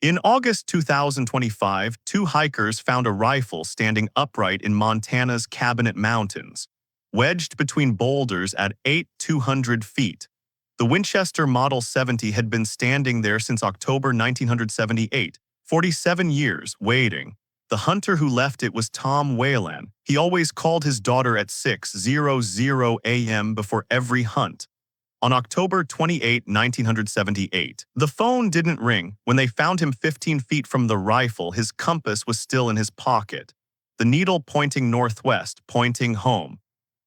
In August 2025, two hikers found a rifle standing upright in Montana's Cabinet Mountains, wedged between boulders at 8,200 feet. The Winchester Model 70 had been standing there since October 1978, 47 years, waiting. The hunter who left it was Tom Weylan. He always called his daughter at 6:00 a.m. before every hunt. On October 28, 1978, the phone didn't ring. When they found him 15 feet from the rifle, his compass was still in his pocket, the needle pointing northwest, pointing home.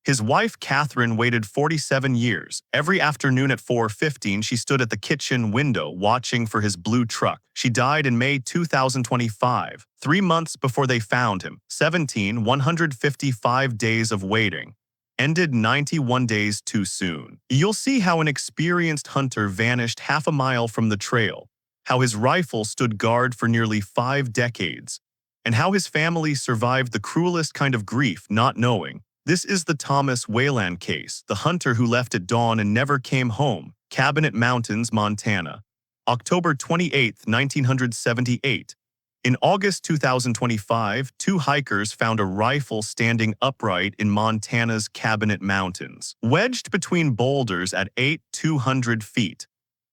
His wife, Catherine, waited 47 years. Every afternoon at 4:15, she stood at the kitchen window watching for his blue truck. She died in May 2025, 3 months before they found him. 155 days of waiting. Ended 91 days too soon. You'll see how an experienced hunter vanished half a mile from the trail, how his rifle stood guard for nearly 5 decades, and how his family survived the cruelest kind of grief, not knowing. This is the Thomas Weylan case, the hunter who left at dawn and never came home, Cabinet Mountains, Montana. October 28, 1978. In August 2025, two hikers found a rifle standing upright in Montana's Cabinet Mountains, wedged between boulders at 8,200 feet.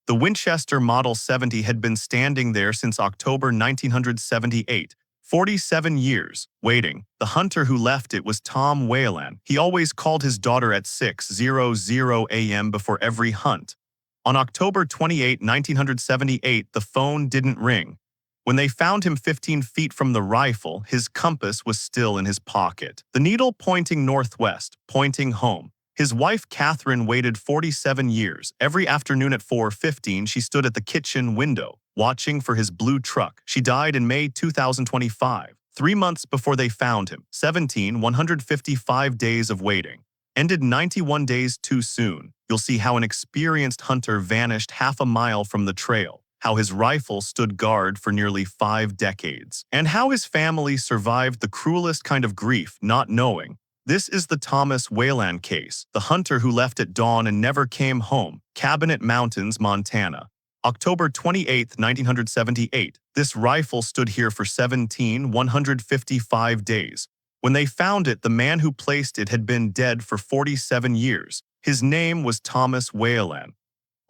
The Winchester Model 70 had been standing there since October 1978, 47 years, waiting. The hunter who left it was Tom Weylan. He always called his daughter at 6:00 a.m. before every hunt. On October 28, 1978, the phone didn't ring. When they found him 15 feet from the rifle, his compass was still in his pocket, the needle pointing northwest, pointing home. His wife, Catherine, waited 47 years. Every afternoon at 4:15, she stood at the kitchen window, watching for his blue truck. She died in May 2025, 3 months before they found him. 155 days of waiting. Ended 91 days too soon. You'll see how an experienced hunter vanished half a mile from the trail, how his rifle stood guard for nearly 5 decades, and how his family survived the cruelest kind of grief, not knowing. This is the Thomas Weylan case, the hunter who left at dawn and never came home, Cabinet Mountains, Montana. October 28, 1978. This rifle stood here for 155 days. When they found it, the man who placed it had been dead for 47 years. His name was Thomas Weylan.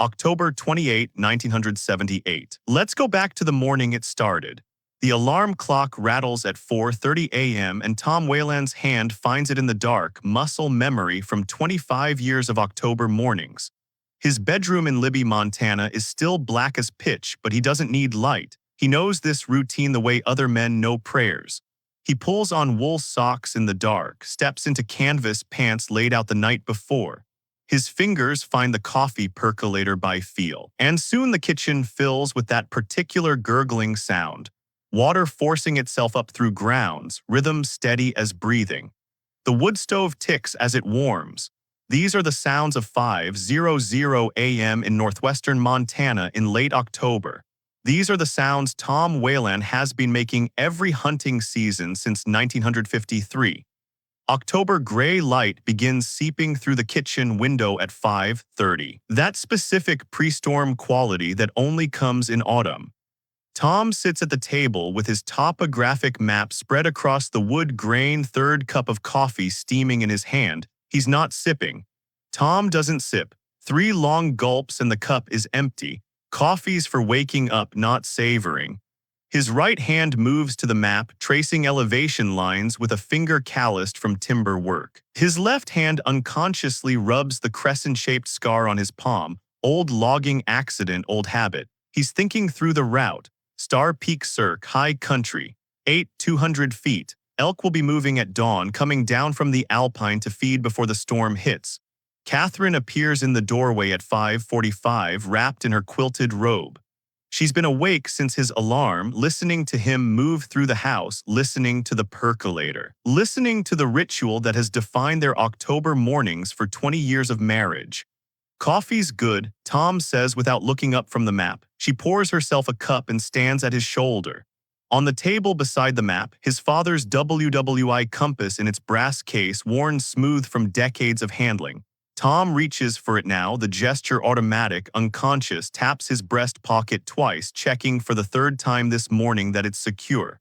October 28, 1978. Let's go back to the morning it started. The alarm clock rattles at 4:30 a.m. and Tom Weylan's hand finds it in the dark, muscle memory from 25 years of October mornings. His bedroom in Libby, Montana is still black as pitch, but he doesn't need light. He knows this routine the way other men know prayers. He pulls on wool socks in the dark, steps into canvas pants laid out the night before. His fingers find the coffee percolator by feel, and soon the kitchen fills with that particular gurgling sound. Water forcing itself up through grounds, rhythm steady as breathing. The wood stove ticks as it warms. These are the sounds of 5:00 a.m. in northwestern Montana in late October. These are the sounds Tom Weylan has been making every hunting season since 1953. October gray light begins seeping through the kitchen window at 5:30. That specific pre-storm quality that only comes in autumn. Tom sits at the table with his topographic map spread across the wood-grain third cup of coffee steaming in his hand. He's not sipping. Tom doesn't sip. 3 long gulps and the cup is empty. Coffee's for waking up, not savoring. His right hand moves to the map, tracing elevation lines with a finger calloused from timber work. His left hand unconsciously rubs the crescent-shaped scar on his palm. Old logging accident, old habit. He's thinking through the route. Star Peak Cirque, high country, 8,200 feet. Elk will be moving at dawn, coming down from the alpine to feed before the storm hits. Catherine appears in the doorway at 5:45, wrapped in her quilted robe. She's been awake since his alarm, listening to him move through the house, listening to the percolator, listening to the ritual that has defined their October mornings for 20 years of marriage. Coffee's good, Tom says without looking up from the map. She pours herself a cup and stands at his shoulder. On the table beside the map, his father's WWI compass in its brass case, worn smooth from decades of handling. Tom reaches for it now, the gesture automatic, unconscious, taps his breast pocket twice, checking for the third time this morning that it's secure.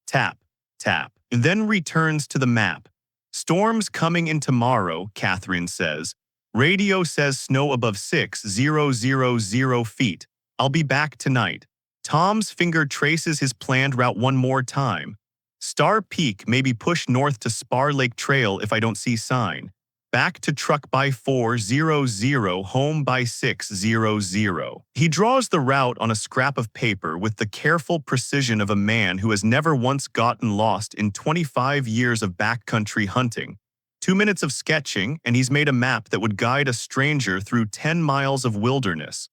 Tap, tap, and then returns to the map. Storm's coming in tomorrow, Catherine says. Radio says snow above 6,000 feet. I'll be back tonight. Tom's finger traces his planned route one more time. Star Peak, maybe push north to Spar Lake Trail if I don't see sign. Back to truck by 400, home by 600. He draws the route on a scrap of paper with the careful precision of a man who has never once gotten lost in 25 years of backcountry hunting. 2 minutes of sketching, and he's made a map that would guide a stranger through 10 miles of wilderness.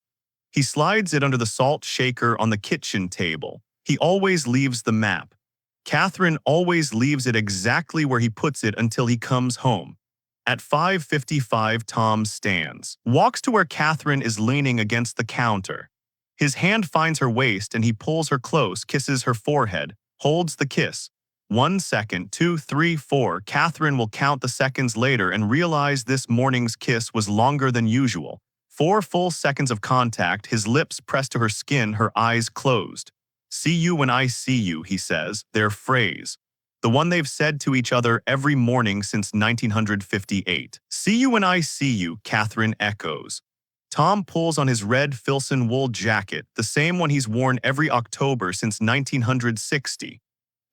He slides it under the salt shaker on the kitchen table. He always leaves the map. Catherine always leaves it exactly where he puts it until he comes home. At 5:55, Tom stands, walks to where Catherine is leaning against the counter. His hand finds her waist and he pulls her close, kisses her forehead, holds the kiss. 1 second, 2, 3, 4. Catherine will count the seconds later and realize this morning's kiss was longer than usual. 4 full seconds of contact, his lips pressed to her skin, her eyes closed. "See you when I see you," he says, their phrase. The one they've said to each other every morning since 1958. "See you when I see you," Catherine echoes. Tom pulls on his red Filson wool jacket, the same one he's worn every October since 1960.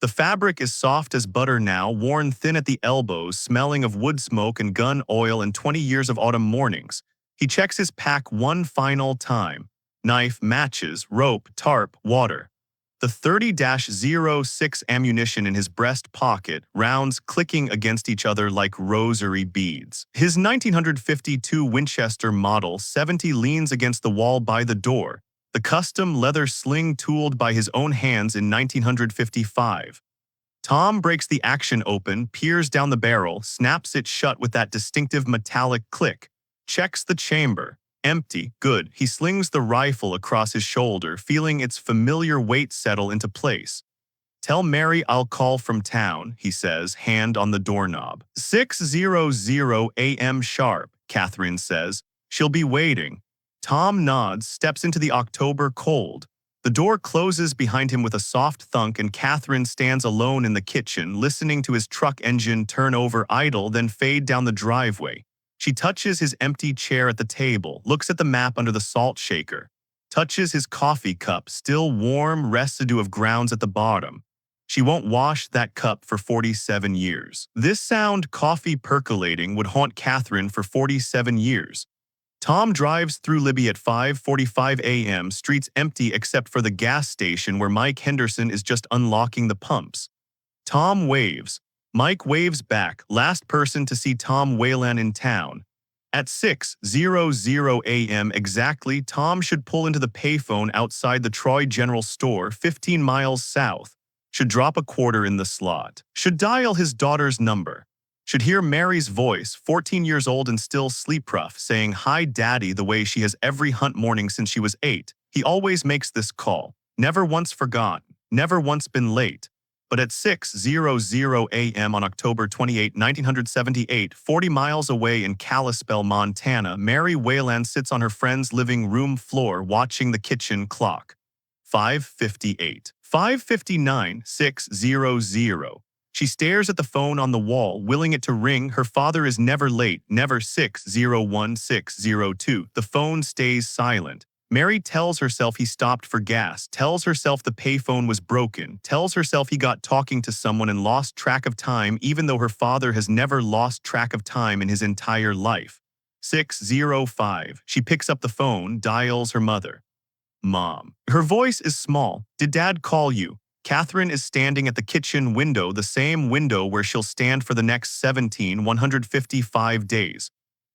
The fabric is soft as butter now, worn thin at the elbows, smelling of wood smoke and gun oil and 20 years of autumn mornings. He checks his pack one final time. Knife, matches, rope, tarp, water. The 30-06 ammunition in his breast pocket, rounds clicking against each other like rosary beads. His 1952 Winchester Model 70 leans against the wall by the door, the custom leather sling tooled by his own hands in 1955. Tom breaks the action open, peers down the barrel, snaps it shut with that distinctive metallic click, checks the chamber. Empty. Good. He slings the rifle across his shoulder, feeling its familiar weight settle into place. "Tell Mary I'll call from town," he says, hand on the doorknob. 6:00 a.m. sharp, Catherine says. "She'll be waiting." Tom nods, steps into the October cold. The door closes behind him with a soft thunk and Catherine stands alone in the kitchen, listening to his truck engine turn over idle, then fade down the driveway. She touches his empty chair at the table, looks at the map under the salt shaker, touches his coffee cup, still warm, residue of grounds at the bottom. She won't wash that cup for 47 years. This sound, coffee percolating, would haunt Catherine for 47 years. Tom drives through Libby at 5:45 a.m., streets empty except for the gas station where Mike Henderson is just unlocking the pumps. Tom waves. Mike waves back, last person to see Tom Weylan in town. At 6:00 a.m. exactly, Tom should pull into the payphone outside the Troy General Store, 15 miles south. Should drop a quarter in the slot. Should dial his daughter's number. Should hear Mary's voice, 14 years old and still sleep-rough, saying hi daddy the way she has every hunt morning since she was 8. He always makes this call. Never once forgotten. Never once been late. But at 6:00 a.m. on October 28, 1978, 40 miles away in Kalispell, Montana, Mary Weylan sits on her friend's living room floor watching the kitchen clock. 5:58. 5:59, 6:00. She stares at the phone on the wall, willing it to ring. Her father is never late, never 6:01, 6:02. The phone stays silent. Mary tells herself he stopped for gas, tells herself the payphone was broken, tells herself he got talking to someone and lost track of time, even though her father has never lost track of time in his entire life. 6:05. She picks up the phone, dials her mother. "Mom." Her voice is small. "Did Dad call you?" Catherine is standing at the kitchen window, the same window where she'll stand for the next 155 days.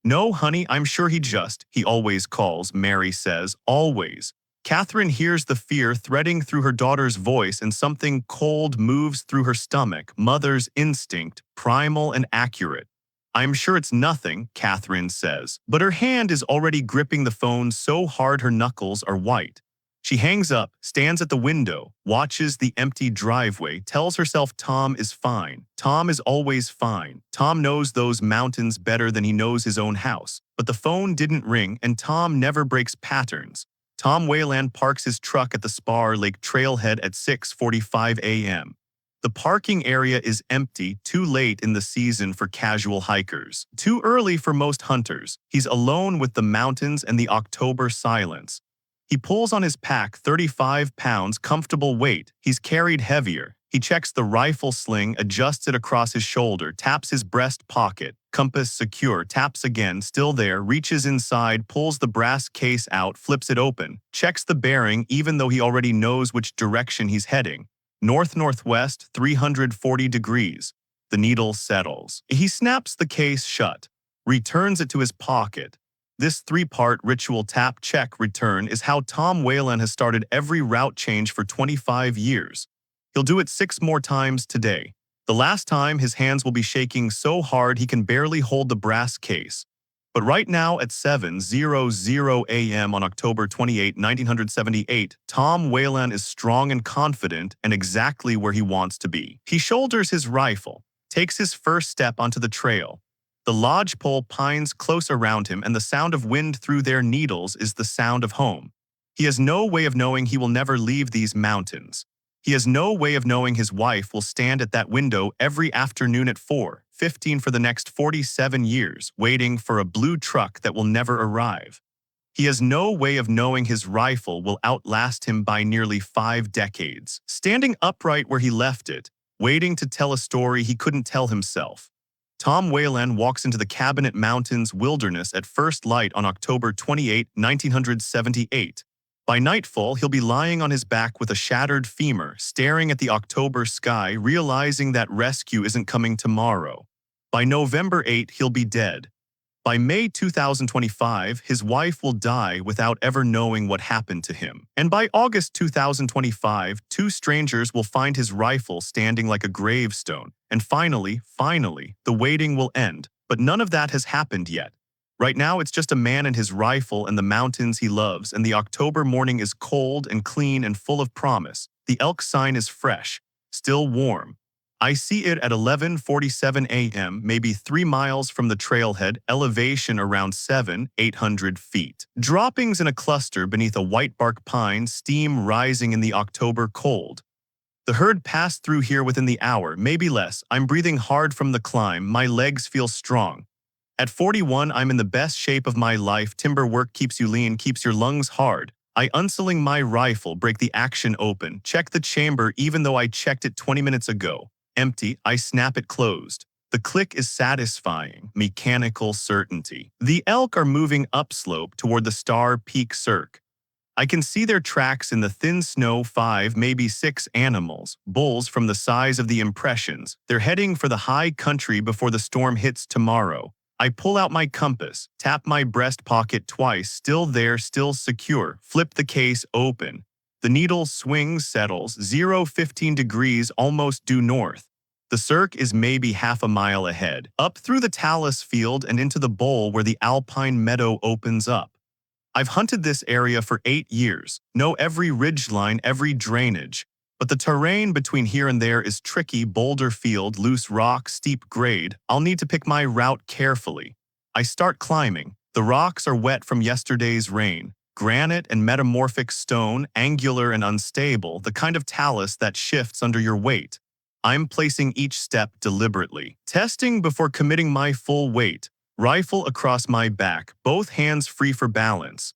"No, honey, I'm sure he always calls," Mary says, always. Catherine hears the fear threading through her daughter's voice and something cold moves through her stomach, mother's instinct, primal and accurate. "I'm sure it's nothing," Catherine says, but her hand is already gripping the phone so hard her knuckles are white. She hangs up, stands at the window, watches the empty driveway, tells herself Tom is fine. Tom is always fine. Tom knows those mountains better than he knows his own house. But the phone didn't ring, and Tom never breaks patterns. Tom Weylan parks his truck at the Spar Lake trailhead at 6:45 a.m. The parking area is empty, too late in the season for casual hikers, too early for most hunters. He's alone with the mountains and the October silence. He pulls on his pack, 35 pounds, comfortable weight. He's carried heavier. He checks the rifle sling, adjusts it across his shoulder, taps his breast pocket. Compass secure, taps again, still there, reaches inside, pulls the brass case out, flips it open, checks the bearing even though he already knows which direction he's heading. North-northwest, 340 degrees. The needle settles. He snaps the case shut, returns it to his pocket. This three-part ritual tap, check, return is how Tom Weylan has started every route change for 25 years. He'll do it 6 more times today. The last time, his hands will be shaking so hard he can barely hold the brass case. But right now at 7:00 a.m. on October 28, 1978, Tom Weylan is strong and confident and exactly where he wants to be. He shoulders his rifle, takes his first step onto the trail. The lodgepole pines close around him, and the sound of wind through their needles is the sound of home. He has no way of knowing he will never leave these mountains. He has no way of knowing his wife will stand at that window every afternoon at 4:15 for the next 47 years, waiting for a blue truck that will never arrive. He has no way of knowing his rifle will outlast him by nearly 5 decades, standing upright where he left it, waiting to tell a story he couldn't tell himself. Tom Weylan walks into the Cabinet Mountains wilderness at first light on October 28, 1978. By nightfall, he'll be lying on his back with a shattered femur, staring at the October sky, realizing that rescue isn't coming tomorrow. By November 8, he'll be dead. By May 2025, his wife will die without ever knowing what happened to him. And by August 2025, 2 strangers will find his rifle standing like a gravestone. And finally, the waiting will end. But none of that has happened yet. Right now, it's just a man and his rifle and the mountains he loves, and the October morning is cold and clean and full of promise. The elk sign is fresh, still warm. I see it at 11:47 a.m., maybe 3 miles from the trailhead, elevation around 700-800 feet. Droppings in a cluster beneath a whitebark pine, steam rising in the October cold. The herd passed through here within the hour, maybe less. I'm breathing hard from the climb. My legs feel strong. At 41, I'm in the best shape of my life. Timber work keeps you lean, keeps your lungs hard. I unsling my rifle, break the action open, check the chamber even though I checked it 20 minutes ago. Empty, I snap it closed. The click is satisfying, mechanical certainty. The elk are moving upslope toward the Star Peak Cirque. I can see their tracks in the thin snow, 5, maybe 6 animals, bulls from the size of the impressions. They're heading for the high country before the storm hits tomorrow. I pull out my compass, tap my breast pocket twice, still there, still secure, flip the case open. The needle swings, settles, 0:15 degrees, almost due north. The cirque is maybe half a mile ahead, up through the talus field and into the bowl where the alpine meadow opens up. I've hunted this area for 8 years, know every ridgeline, every drainage. But the terrain between here and there is tricky, boulder field, loose rock, steep grade. I'll need to pick my route carefully. I start climbing. The rocks are wet from yesterday's rain. Granite and metamorphic stone, angular and unstable, the kind of talus that shifts under your weight. I'm placing each step deliberately, testing before committing my full weight. Rifle across my back, both hands free for balance.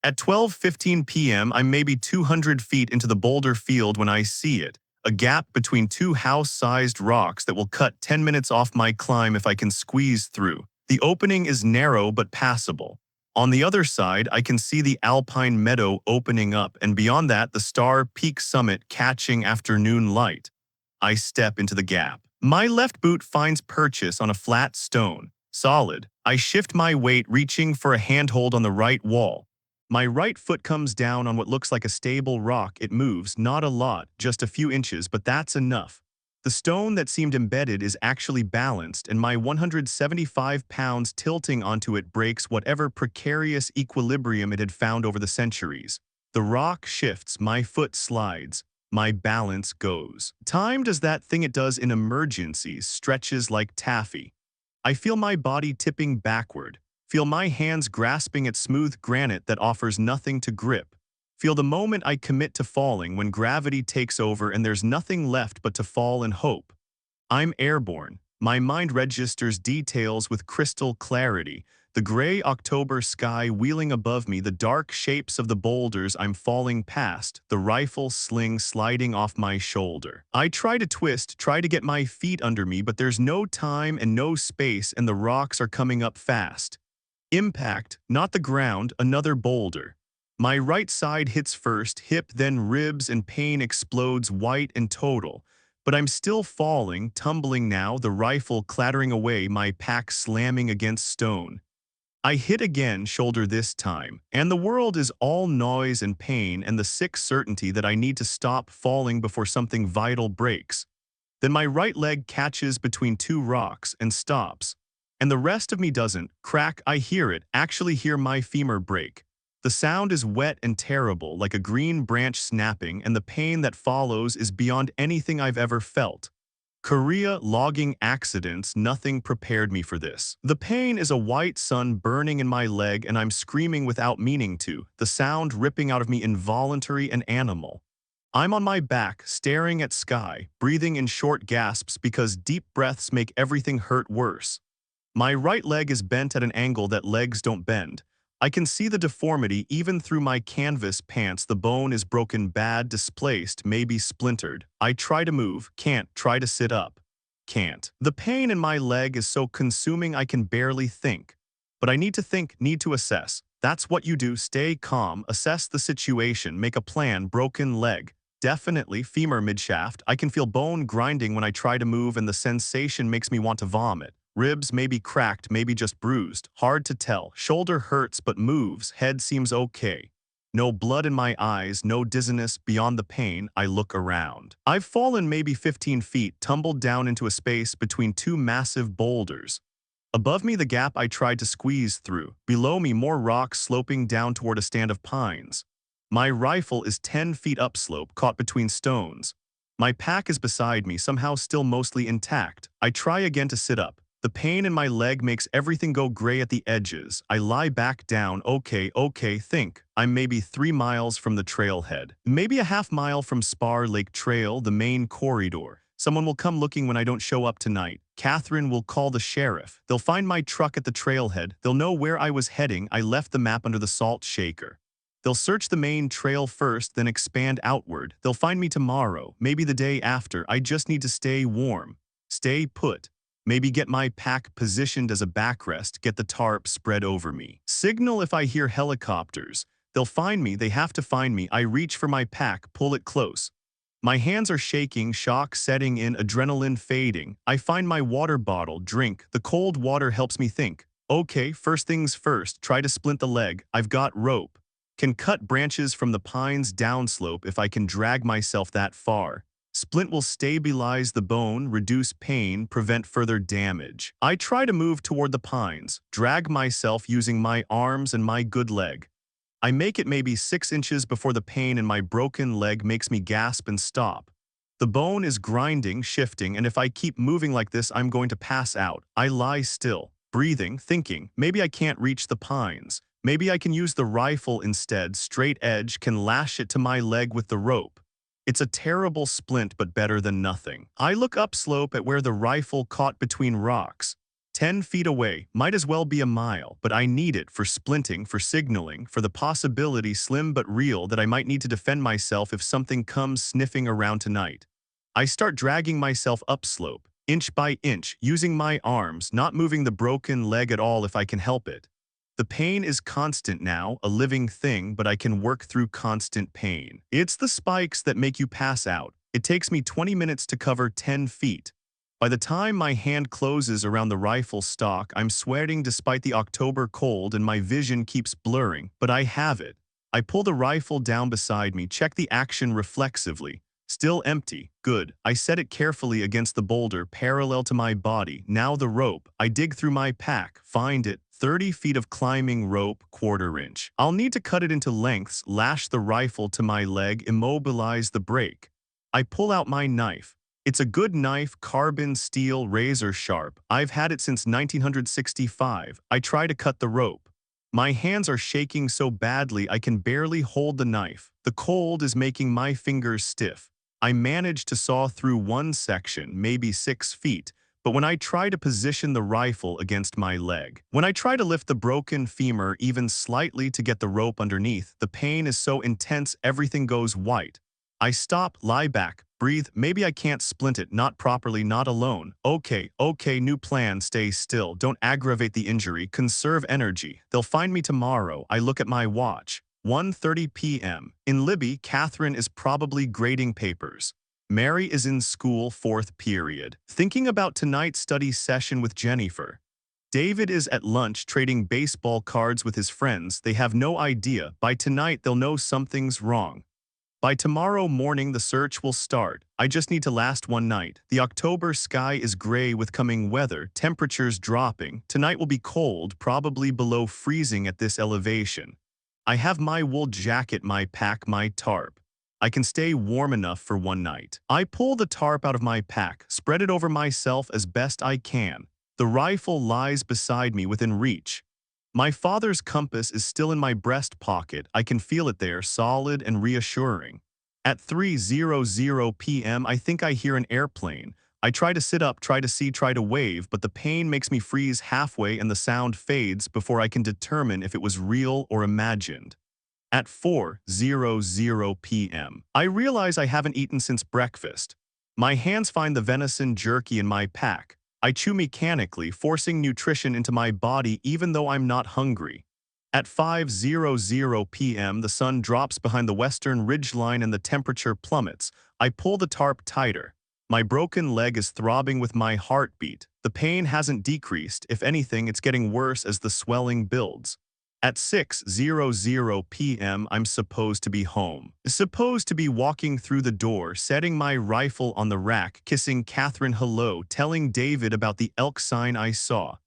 At 12:15 p.m., I'm maybe 200 feet into the boulder field when I see it, a gap between 2 house-sized rocks that will cut 10 minutes off my climb if I can squeeze through. The opening is narrow but passable. On the other side, I can see the alpine meadow opening up, and beyond that, the Star Peak summit catching afternoon light. I step into the gap. My left boot finds purchase on a flat stone. Solid. I shift my weight, reaching for a handhold on the right wall. My right foot comes down on what looks like a stable rock. It moves, not a lot, just a few inches, but that's enough. The stone that seemed embedded is actually balanced, and my 175 pounds tilting onto it breaks whatever precarious equilibrium it had found over the centuries. The rock shifts, my foot slides, my balance goes. Time does that thing it does in emergencies, stretches like taffy. I feel my body tipping backward, feel my hands grasping at smooth granite that offers nothing to grip. Feel the moment I commit to falling when gravity takes over and there's nothing left but to fall and hope. I'm airborne. My mind registers details with crystal clarity. The gray October sky wheeling above me, the dark shapes of the boulders I'm falling past, the rifle sling sliding off my shoulder. I try to twist, try to get my feet under me, but there's no time and no space, and the rocks are coming up fast. Impact, not the ground, another boulder. My right side hits first, hip, then ribs, and pain explodes white and total. But I'm still falling, tumbling now, the rifle clattering away, my pack slamming against stone. I hit again, shoulder this time, and the world is all noise and pain and the sick certainty that I need to stop falling before something vital breaks. Then my right leg catches between two rocks and stops. And the rest of me doesn't. Crack, I hear it, actually hear my femur break. The sound is wet and terrible, like a green branch snapping, and the pain that follows is beyond anything I've ever felt. Korea logging accidents, nothing prepared me for this. The pain is a white sun burning in my leg and I'm screaming without meaning to, the sound ripping out of me involuntary and animal. I'm on my back, staring at sky, breathing in short gasps because deep breaths make everything hurt worse. My right leg is bent at an angle that legs don't bend. I can see the deformity even through my canvas pants. The bone is broken bad, displaced, maybe splintered. I try to move, can't. Try to sit up, can't. The pain in my leg is so consuming I can barely think. But I need to think, need to assess. That's what you do, stay calm, assess the situation, make a plan. Broken leg. Definitely femur midshaft. I can feel bone grinding when I try to move and the sensation makes me want to vomit. Ribs maybe cracked, maybe just bruised. Hard to tell. Shoulder hurts but moves. Head seems okay. No blood in my eyes, no dizziness. Beyond the pain, I look around. I've fallen maybe 15 feet, tumbled down into a space between two massive boulders. Above me, the gap I tried to squeeze through. Below me, more rocks sloping down toward a stand of pines. My rifle is 10 feet upslope, caught between stones. My pack is beside me, somehow still mostly intact. I try again to sit up. The pain in my leg makes everything go gray at the edges. I lie back down. Okay, think. I'm maybe 3 miles from the trailhead. Maybe a half-mile from Spar Lake Trail, the main corridor. Someone will come looking when I don't show up tonight. Catherine will call the sheriff. They'll find my truck at the trailhead. They'll know where I was heading. I left the map under the salt shaker. They'll search the main trail first, then expand outward. They'll find me tomorrow, maybe the day after. I just need to stay warm. Stay put. Maybe get my pack positioned as a backrest, get the tarp spread over me. Signal if I hear helicopters. They'll find me, they have to find me. I reach for my pack, pull it close. My hands are shaking, shock setting in, adrenaline fading. I find my water bottle, drink. The cold water helps me think. Okay, first things first, try to splint the leg. I've got rope. Can cut branches from the pines downslope if I can drag myself that far. Splint will stabilize the bone, reduce pain, prevent further damage. I try to move toward the pines, drag myself using my arms and my good leg. I make it maybe 6 inches before the pain in my broken leg makes me gasp and stop. The bone is grinding, shifting, and if I keep moving like this, I'm going to pass out. I lie still, breathing, thinking, maybe I can't reach the pines. Maybe I can use the rifle instead. Straight edge, can lash it to my leg with the rope. It's a terrible splint, but better than nothing. I look upslope at where the rifle caught between rocks. 10 feet away, might as well be a mile, but I need it for splinting, for signaling, for the possibility, slim but real, that I might need to defend myself if something comes sniffing around tonight. I start dragging myself upslope, inch by inch, using my arms, not moving the broken leg at all if I can help it. The pain is constant now, a living thing, but I can work through constant pain. It's the spikes that make you pass out. It takes me 20 minutes to cover 10 feet. By the time my hand closes around the rifle stock, I'm sweating despite the October cold and my vision keeps blurring, but I have it. I pull the rifle down beside me, check the action reflexively. Still empty. Good. I set it carefully against the boulder parallel to my body. Now the rope. I dig through my pack. Find it. 30 feet of climbing rope, quarter inch. I'll need to cut it into lengths, lash the rifle to my leg, immobilize the brake. I pull out my knife. It's a good knife, carbon steel, razor sharp. I've had it since 1965. I try to cut the rope. My hands are shaking so badly I can barely hold the knife. The cold is making my fingers stiff. I manage to saw through one section, maybe 6 feet, but when I try to position the rifle against my leg, when I try to lift the broken femur even slightly to get the rope underneath, the pain is so intense everything goes white. I stop, lie back, breathe, maybe I can't splint it, not properly, not alone. Okay, new plan, stay still, don't aggravate the injury, conserve energy. They'll find me tomorrow. I look at my watch. 1:30 p.m. In Libby, Catherine is probably grading papers. Mary is in school, 4th period, thinking about tonight's study session with Jennifer. David is at lunch trading baseball cards with his friends. They have no idea. By tonight, they'll know something's wrong. By tomorrow morning, the search will start. I just need to last one night. The October sky is gray with coming weather, temperatures dropping. Tonight will be cold, probably below freezing at this elevation. I have my wool jacket, my pack, my tarp. I can stay warm enough for one night. I pull the tarp out of my pack, spread it over myself as best I can. The rifle lies beside me within reach. My father's compass is still in my breast pocket. I can feel it there, solid and reassuring. At 3:00 p.m., I think I hear an airplane. I try to sit up, try to see, try to wave, but the pain makes me freeze halfway and the sound fades before I can determine if it was real or imagined. At 4:00 p.m., I realize I haven't eaten since breakfast. My hands find the venison jerky in my pack. I chew mechanically, forcing nutrition into my body even though I'm not hungry. At 5:00 p.m., the sun drops behind the western ridgeline and the temperature plummets. I pull the tarp tighter. My broken leg is throbbing with my heartbeat. The pain hasn't decreased. If anything, it's getting worse as the swelling builds. At 6:00 p.m., I'm supposed to be home. Supposed to be walking through the door, setting my rifle on the rack, kissing Catherine hello, telling David about the elk sign I saw.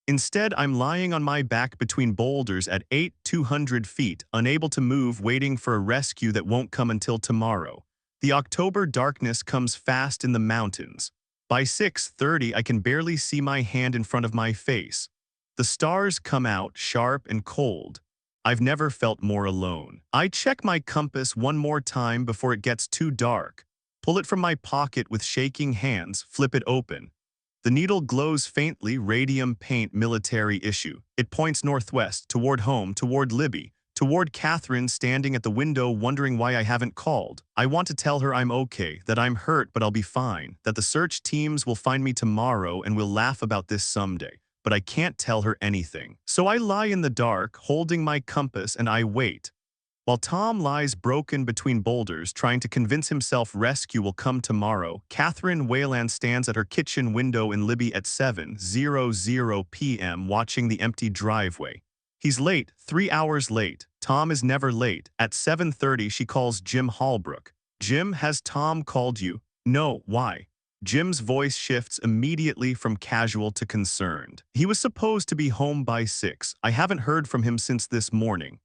Instead, I'm lying on my back between boulders at 200 feet, unable to move, waiting for a rescue that won't come until tomorrow. The October darkness comes fast in the mountains. By 6:30, I can barely see my hand in front of my face. The stars come out, sharp and cold. I've never felt more alone. I check my compass one more time before it gets too dark. Pull it from my pocket with shaking hands, flip it open. The needle glows faintly, radium paint, military issue. It points northwest, toward home, toward Libby, toward Catherine standing at the window wondering why I haven't called. I want to tell her I'm okay, that I'm hurt but I'll be fine, that the search teams will find me tomorrow and we'll laugh about this someday. But I can't tell her anything. So I lie in the dark, holding my compass, and I wait. While Tom lies broken between boulders, trying to convince himself rescue will come tomorrow, Catherine Weylan stands at her kitchen window in Libby at 7:00 p.m. watching the empty driveway. He's late, 3 hours late. Tom is never late. At 7:30, she calls Jim Hallbrook. Jim, has Tom called you? No, why? Jim's voice shifts immediately from casual to concerned. He was supposed to be home by 6. I haven't heard from him since this morning.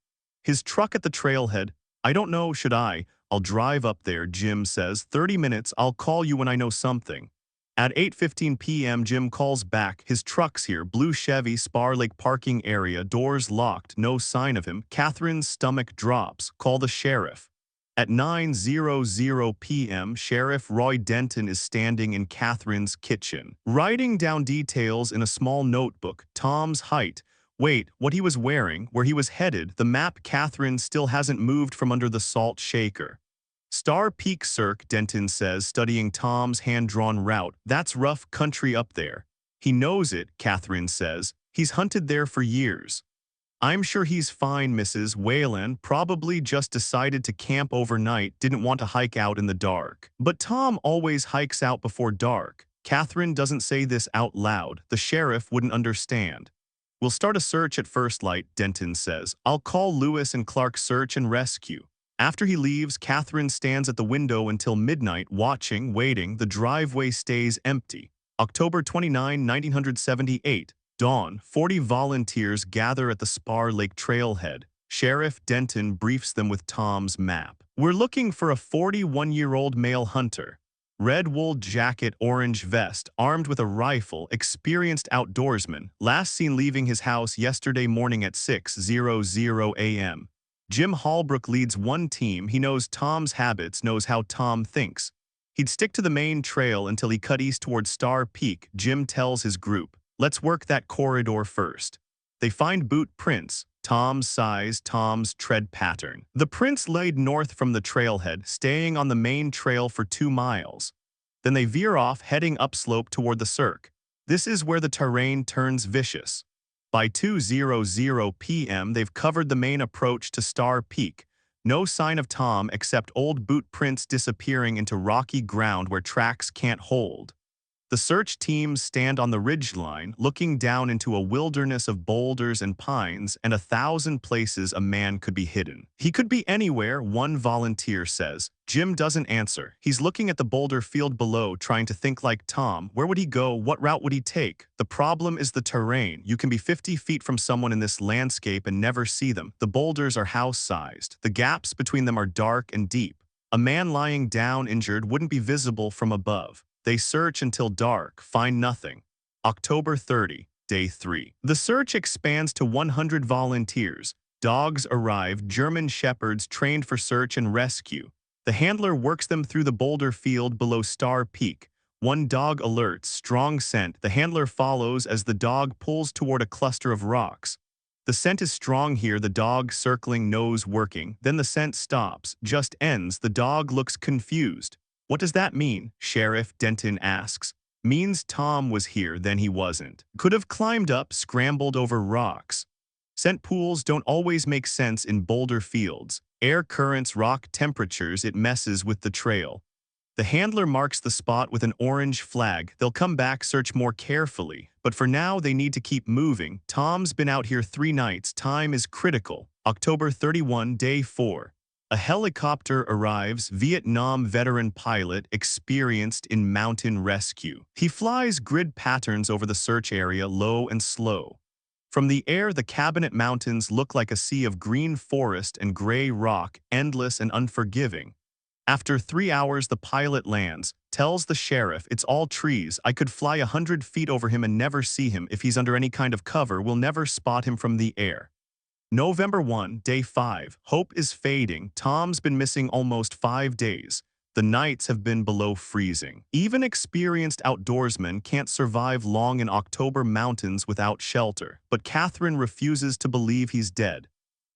His truck at the trailhead. I don't know, should I? I'll drive up there, Jim says. 30 minutes, I'll call you when I know something. At 8:15 p.m., Jim calls back. His truck's here, blue Chevy, Spar Lake parking area, doors locked, no sign of him. Catherine's stomach drops. Call the sheriff. At 9:00 p.m., Sheriff Roy Denton is standing in Catherine's kitchen, writing down details in a small notebook. Tom's height. Wait, what he was wearing, where he was headed, the map. Catherine still hasn't moved from under the salt shaker. Star Peak Cirque, Denton says, studying Tom's hand-drawn route. That's rough country up there. He knows it, Catherine says. He's hunted there for years. I'm sure he's fine, Mrs. Weylan. Probably just decided to camp overnight, didn't want to hike out in the dark. But Tom always hikes out before dark. Catherine doesn't say this out loud. The sheriff wouldn't understand. We'll start a search at first light, Denton says. I'll call Lewis and Clark Search and Rescue. After he leaves, Catherine stands at the window until midnight, watching, waiting. The driveway stays empty. October 29, 1978. Dawn. 40 volunteers gather at the Spar Lake trailhead. Sheriff Denton briefs them with Tom's map. We're looking for a 41-year-old male hunter. Red wool jacket, orange vest, armed with a rifle, experienced outdoorsman, last seen leaving his house yesterday morning at 6:00 a.m. Jim Holbrook leads one team. He knows Tom's habits, knows how Tom thinks. He'd stick to the main trail until he cut east towards Star Peak. Jim tells his group, "Let's work that corridor first." They find boot prints, Tom's size, Tom's tread pattern. The prints laid north from the trailhead, staying on the main trail for 2 miles. Then they veer off, heading upslope toward the cirque. This is where the terrain turns vicious. By 2:00 p.m., they've covered the main approach to Star Peak. No sign of Tom except old boot prints disappearing into rocky ground where tracks can't hold. The search teams stand on the ridgeline, looking down into a wilderness of boulders and pines and 1,000 places a man could be hidden. "He could be anywhere," one volunteer says. Jim doesn't answer. He's looking at the boulder field below, trying to think like Tom. Where would he go? What route would he take? The problem is the terrain. You can be 50 feet from someone in this landscape and never see them. The boulders are house-sized. The gaps between them are dark and deep. A man lying down injured wouldn't be visible from above. They search until dark, find nothing. October 30, day 3. The search expands to 100 volunteers. Dogs arrive, German shepherds trained for search and rescue. The handler works them through the boulder field below Star Peak. One dog alerts, strong scent. The handler follows as the dog pulls toward a cluster of rocks. The scent is strong here, the dog circling, nose working. Then the scent stops, just ends. The dog looks confused. "What does that mean?" Sheriff Denton asks. "Means Tom was here, then he wasn't. Could have climbed up, scrambled over rocks." Scent pools don't always make sense in boulder fields. Air currents, rock temperatures, it messes with the trail. The handler marks the spot with an orange flag. They'll come back, search more carefully. But for now, they need to keep moving. Tom's been out here 3 nights. Time is critical. October 31, day 4. A helicopter arrives, Vietnam veteran pilot experienced in mountain rescue. He flies grid patterns over the search area, low and slow. From the air, the Cabinet Mountains look like a sea of green forest and gray rock, endless and unforgiving. After 3 hours, the pilot lands, tells the sheriff, "It's all trees. I could fly 100 feet over him and never see him. If he's under any kind of cover, we'll never spot him from the air." November 1, day 5. Hope is fading. Tom's been missing almost 5 days. The nights have been below freezing. Even experienced outdoorsmen can't survive long in October mountains without shelter. But Catherine refuses to believe he's dead.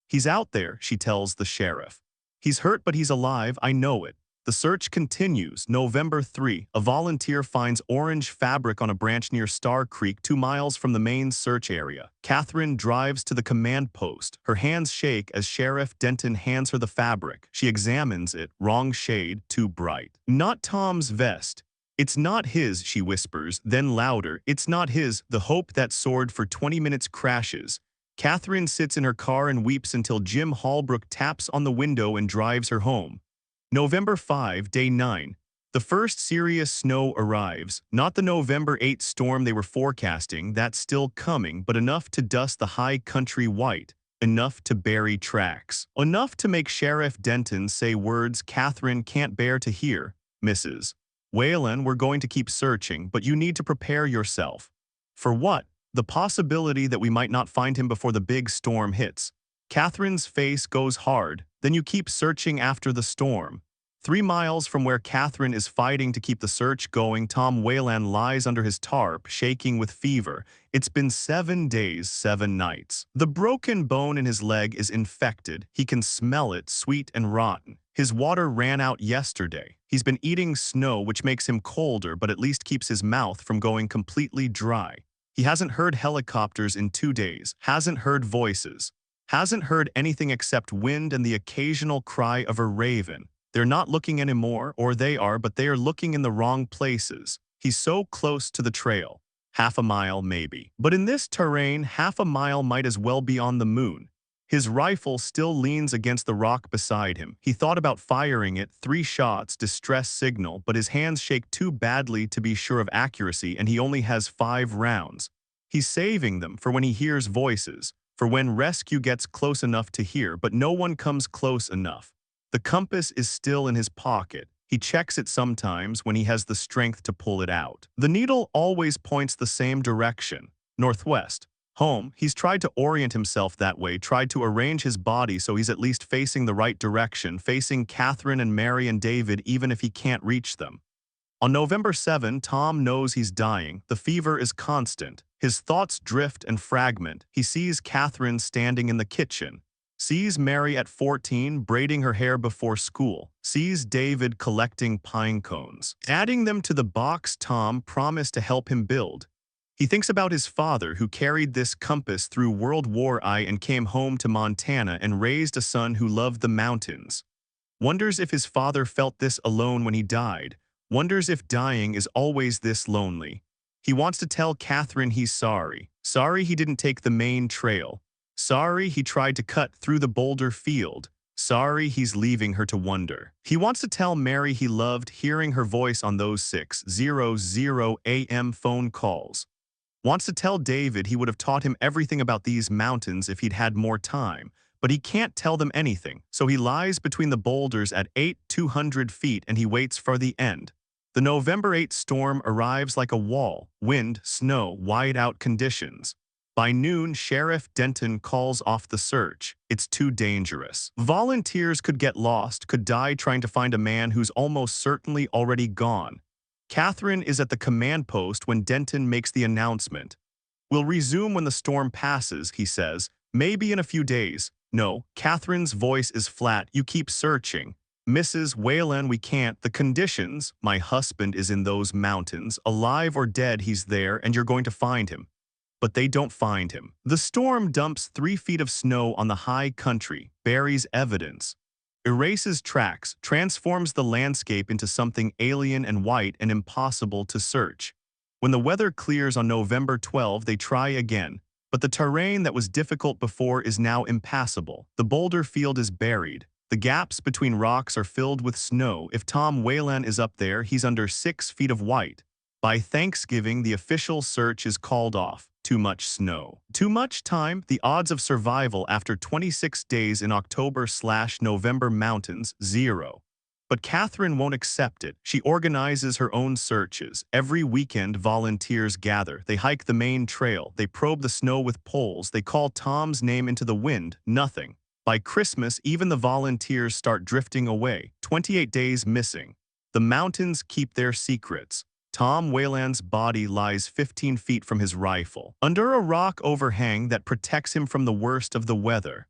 "He's out there," she tells the sheriff. "He's hurt, but he's alive. I know it." The search continues. November 3. A volunteer finds orange fabric on a branch near Star Creek, 2 miles from the main search area. Catherine drives to the command post. Her hands shake as Sheriff Denton hands her the fabric. She examines it. Wrong shade, too bright. "Not Tom's vest." "It's not his," she whispers, then louder. "It's not his." The hope that soared for 20 minutes crashes. Catherine sits in her car and weeps until Jim Holbrook taps on the window and drives her home. November 5, day 9. The first serious snow arrives. Not the November 8 storm they were forecasting, that's still coming, but enough to dust the high country white. Enough to bury tracks. Enough to make Sheriff Denton say words Catherine can't bear to hear. "Mrs. Weylan, we're going to keep searching, but you need to prepare yourself." "For what?" "The possibility that we might not find him before the big storm hits." Catherine's face goes hard. "Then you keep searching after the storm." 3 miles from where Catherine is fighting to keep the search going, Tom Weylan lies under his tarp, shaking with fever. It's been 7 days, 7 nights. The broken bone in his leg is infected. He can smell it, sweet and rotten. His water ran out yesterday. He's been eating snow, which makes him colder, but at least keeps his mouth from going completely dry. He hasn't heard helicopters in 2 days, hasn't heard voices. Hasn't heard anything except wind and the occasional cry of a raven. They're not looking anymore, or they are, but they are looking in the wrong places. He's so close to the trail. Half a mile, maybe. But in this terrain, half a mile might as well be on the moon. His rifle still leans against the rock beside him. He thought about firing it, 3 shots, distress signal, but his hands shake too badly to be sure of accuracy and he only has 5 rounds. He's saving them for when he hears voices, for when rescue gets close enough to hear, but no one comes close enough. The compass is still in his pocket. He checks it sometimes when he has the strength to pull it out. The needle always points the same direction, northwest. Home. He's tried to orient himself that way, tried to arrange his body so he's at least facing the right direction, facing Catherine and Mary and David even if he can't reach them. On November 7, Tom knows he's dying. The fever is constant. His thoughts drift and fragment. He sees Catherine standing in the kitchen, sees Mary at 14 braiding her hair before school, sees David collecting pine cones, adding them to the box Tom promised to help him build. He thinks about his father who carried this compass through World War I and came home to Montana and raised a son who loved the mountains. Wonders if his father felt this alone when he died. Wonders if dying is always this lonely. He wants to tell Catherine he's sorry. Sorry he didn't take the main trail. Sorry he tried to cut through the boulder field. Sorry he's leaving her to wonder. He wants to tell Mary he loved hearing her voice on those 6:00 a.m. phone calls. Wants to tell David he would have taught him everything about these mountains if he'd had more time, but he can't tell them anything, so he lies between the boulders at 200 feet and he waits for the end. The November 8 storm arrives like a wall, wind, snow, whiteout conditions. By noon, Sheriff Denton calls off the search. It's too dangerous. Volunteers could get lost, could die trying to find a man who's almost certainly already gone. Catherine is at the command post when Denton makes the announcement. We'll resume when the storm passes, he says. Maybe in a few days. No, Catherine's voice is flat. You keep searching. Mrs. Weylan, we can't. The conditions. My husband is in those mountains. Alive or dead, he's there, and you're going to find him. But they don't find him. The storm dumps 3 feet of snow on the high country, buries evidence, erases tracks, transforms the landscape into something alien and white and impossible to search. When the weather clears on November 12, they try again, but the terrain that was difficult before is now impassable. The boulder field is buried. The gaps between rocks are filled with snow. If Tom Weylan is up there, he's under 6 feet of white. By Thanksgiving, the official search is called off. Too much snow. Too much time. The odds of survival after 26 days in October/November mountains, 0. But Catherine won't accept it. She organizes her own searches. Every weekend, volunteers gather. They hike the main trail. They probe the snow with poles. They call Tom's name into the wind. Nothing. By Christmas, even the volunteers start drifting away. 28 days missing. The mountains keep their secrets. Tom Weylan's body lies 15 feet from his rifle, under a rock overhang that protects him from the worst of the weather.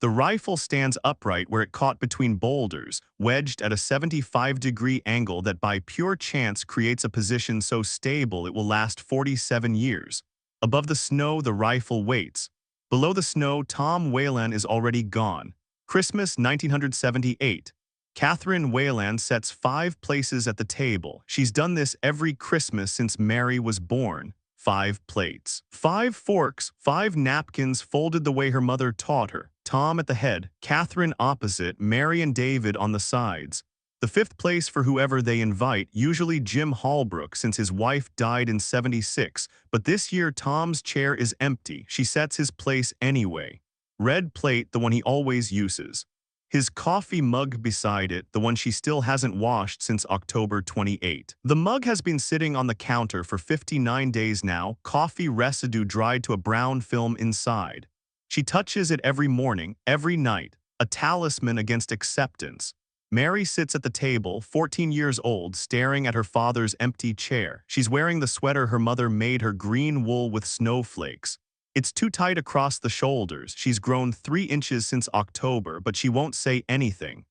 The rifle stands upright where it caught between boulders, wedged at a 75-degree angle that by pure chance creates a position so stable it will last 47 years. Above the snow, the rifle waits. Below the snow, Tom Weylan is already gone. Christmas 1978. Catherine Weylan sets 5 places at the table. She's done this every Christmas since Mary was born. 5 plates. 5 forks, 5 napkins folded the way her mother taught her. Tom at the head, Catherine opposite, Mary and David on the sides. The 5th place for whoever they invite, usually Jim Hallbrook since his wife died in '76, but this year Tom's chair is empty. She sets his place anyway. Red plate, the one he always uses. His coffee mug beside it, the one she still hasn't washed since October 28. The mug has been sitting on the counter for 59 days now, coffee residue dried to a brown film inside. She touches it every morning, every night, a talisman against acceptance. Mary sits at the table, 14 years old, staring at her father's empty chair. She's wearing the sweater her mother made her, green wool with snowflakes. It's too tight across the shoulders. She's grown 3 inches since October, but she won't say anything.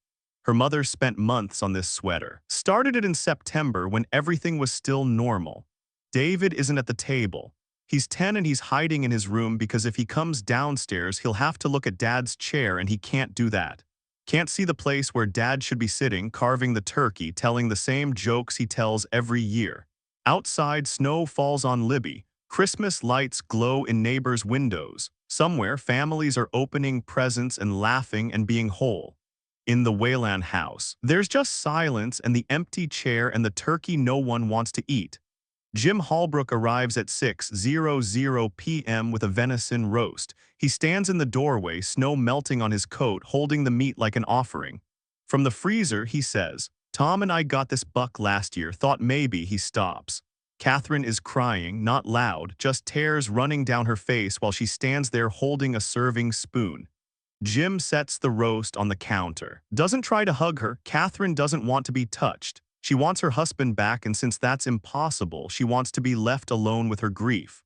Her mother spent months on this sweater. Started it in September when everything was still normal. David isn't at the table. He's 10 and he's hiding in his room because if he comes downstairs, he'll have to look at Dad's chair and he can't do that. Can't see the place where Dad should be sitting, carving the turkey, telling the same jokes he tells every year. Outside, snow falls on Libby. Christmas lights glow in neighbors' windows. Somewhere, families are opening presents and laughing and being whole. In the Weylan house, there's just silence and the empty chair and the turkey no one wants to eat. Jim Holbrook arrives at 6:00 p.m. with a venison roast. He stands in the doorway, snow melting on his coat, holding the meat like an offering. From the freezer, he says, "Tom and I got this buck last year, thought maybe." He stops. Catherine is crying, not loud, just tears running down her face while she stands there holding a serving spoon. Jim sets the roast on the counter. Doesn't try to hug her. Catherine doesn't want to be touched. She wants her husband back, and since that's impossible, she wants to be left alone with her grief.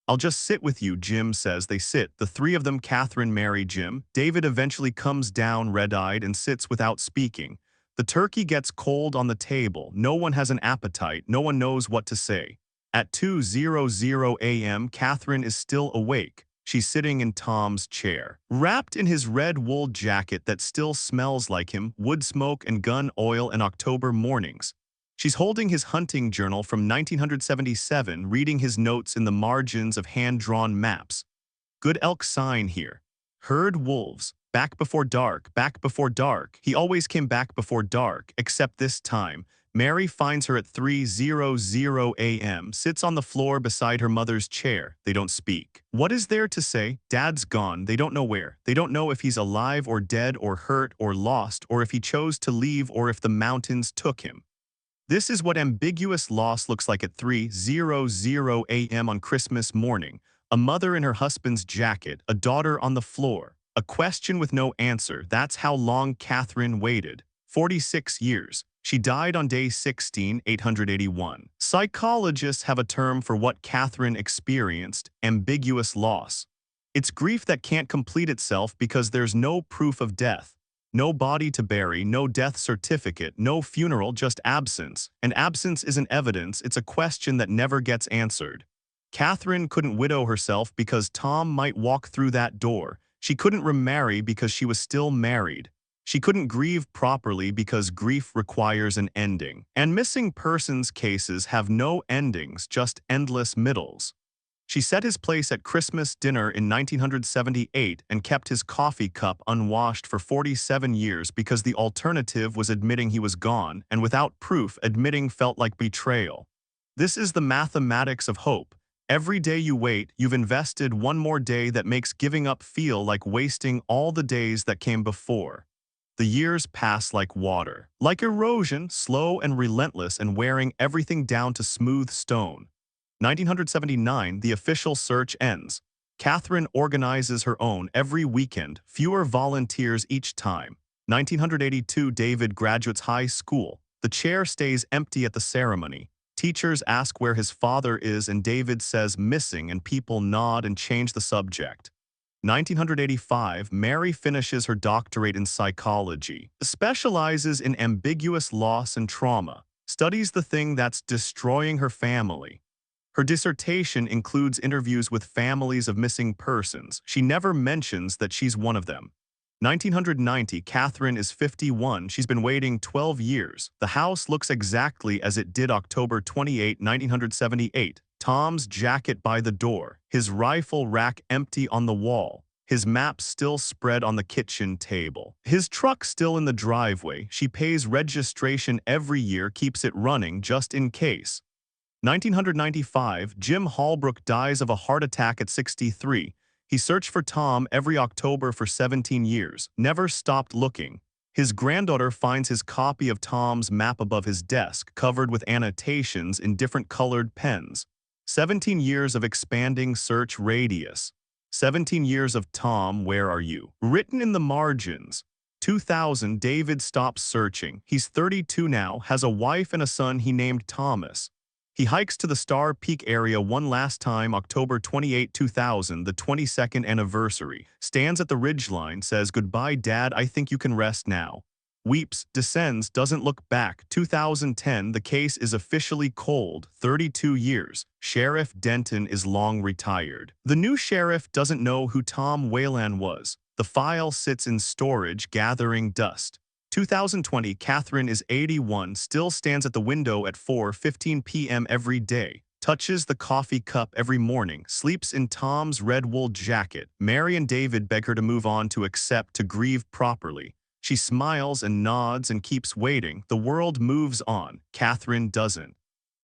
"I'll just sit with you," Jim says. They sit, the three of them, Catherine, Mary, Jim. David eventually comes down red-eyed and sits without speaking. The turkey gets cold on the table. No one has an appetite. No one knows what to say. At 2:00 a.m., Catherine is still awake. She's sitting in Tom's chair, wrapped in his red wool jacket that still smells like him, wood smoke and gun oil and October mornings. She's holding his hunting journal from 1977, reading his notes in the margins of hand-drawn maps. "Good elk sign here. Herd wolves. Back before dark, back before dark." He always came back before dark, except this time. Mary finds her at 3:00 a.m., sits on the floor beside her mother's chair. They don't speak. What is there to say? Dad's gone. They don't know where. They don't know if he's alive or dead or hurt or lost, or if he chose to leave or if the mountains took him. This is what ambiguous loss looks like at 3:00 a.m. on Christmas morning. A mother in her husband's jacket, a daughter on the floor. A question with no answer. That's how long Catherine waited. 46 years. She died on day 16, 881. Psychologists have a term for what Catherine experienced: ambiguous loss. It's grief that can't complete itself because there's no proof of death. No body to bury, no death certificate, no funeral, just absence. And absence isn't evidence, it's a question that never gets answered. Catherine couldn't widow herself because Tom might walk through that door. She couldn't remarry because she was still married. She couldn't grieve properly because grief requires an ending. And missing persons cases have no endings, just endless middles. She set his place at Christmas dinner in 1978 and kept his coffee cup unwashed for 47 years because the alternative was admitting he was gone, and without proof, admitting felt like betrayal. This is the mathematics of hope. Every day you wait, you've invested one more day that makes giving up feel like wasting all the days that came before. The years pass like water, like erosion, slow and relentless and wearing everything down to smooth stone. 1979, the official search ends. Catherine organizes her own every weekend, fewer volunteers each time. 1982, David graduates high school. The chair stays empty at the ceremony. Teachers ask where his father is and David says missing, and people nod and change the subject. 1985, Mary finishes her doctorate in psychology, specializes in ambiguous loss and trauma, studies the thing that's destroying her family. Her dissertation includes interviews with families of missing persons. She never mentions that she's one of them. 1990, Catherine is 51. She's been waiting 12 years. The house looks exactly as it did October 28, 1978. Tom's jacket by the door, his rifle rack empty on the wall, his maps still spread on the kitchen table, his truck still in the driveway. She pays registration every year, keeps it running just in case. 1995, Jim Holbrook dies of a heart attack at 63. He searched for Tom every October for 17 years, never stopped looking. His granddaughter finds his copy of Tom's map above his desk, covered with annotations in different colored pens. 17 years of expanding search radius. 17 years of Tom, where are you? Written in the margins. 2000, David stops searching. He's 32 now, has a wife and a son he named Thomas. He hikes to the Star Peak area one last time, October 28, 2000, the 22nd anniversary. Stands at the ridgeline, says, "Goodbye, Dad, I think you can rest now." Weeps, descends, doesn't look back. 2010, the case is officially cold, 32 years. Sheriff Denton is long retired. The new sheriff doesn't know who Tom Weylan was. The file sits in storage, gathering dust. 2020, Catherine is 81, still stands at the window at 4:15 p.m. every day. touches the coffee cup every morning, sleeps in Tom's red wool jacket. Mary and David beg her to move on, to accept, to grieve properly. She smiles and nods and keeps waiting. The world moves on. Catherine doesn't.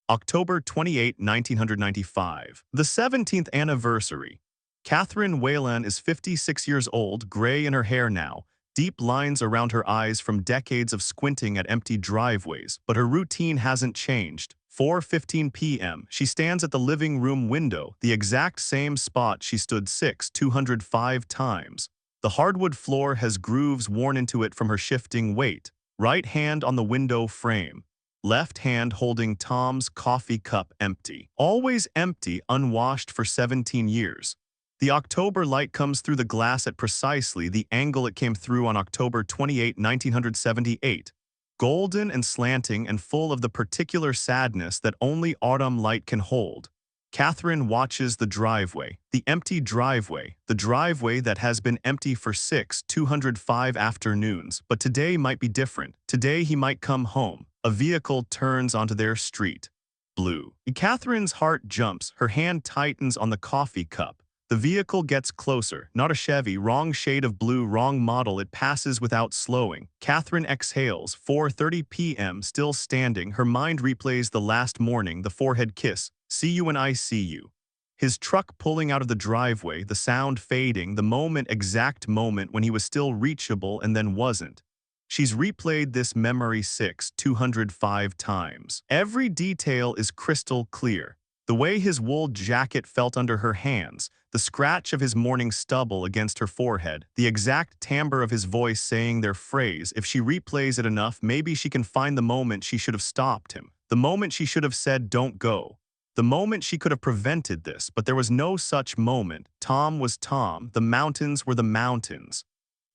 October 28, 1995. The 17th anniversary. Catherine Weylan is 56 years old, gray in her hair now, deep lines around her eyes from decades of squinting at empty driveways, but her routine hasn't changed. 4:15 p.m. She stands at the living room window, the exact same spot she stood 205 times. The hardwood floor has grooves worn into it from her shifting weight. Right hand on the window frame. Left hand holding Tom's coffee cup empty. Always empty, unwashed for 17 years. The October light comes through the glass at precisely the angle it came through on October 28, 1978. Golden and slanting and full of the particular sadness that only autumn light can hold. Catherine watches the driveway, the empty driveway, the driveway that has been empty for 205 afternoons, but today might be different. Today he might come home. A vehicle turns onto their street. Blue. Catherine's heart jumps, her hand tightens on the coffee cup. The vehicle gets closer. Not a Chevy, wrong shade of blue, wrong model. It passes without slowing. Catherine exhales. 4:30 p.m. Still standing, her mind replays the last morning, the forehead kiss. See you when I see you. His truck pulling out of the driveway, the sound fading, the moment, exact moment when he was still reachable and then wasn't. She's replayed this memory 205 times. Every detail is crystal clear. The way his wool jacket felt under her hands, the scratch of his morning stubble against her forehead, the exact timbre of his voice saying their phrase. If she replays it enough, maybe she can find the moment she should have stopped him. The moment she should have said, "Don't go." The moment she could have prevented this, but there was no such moment. Tom was Tom. The mountains were the mountains.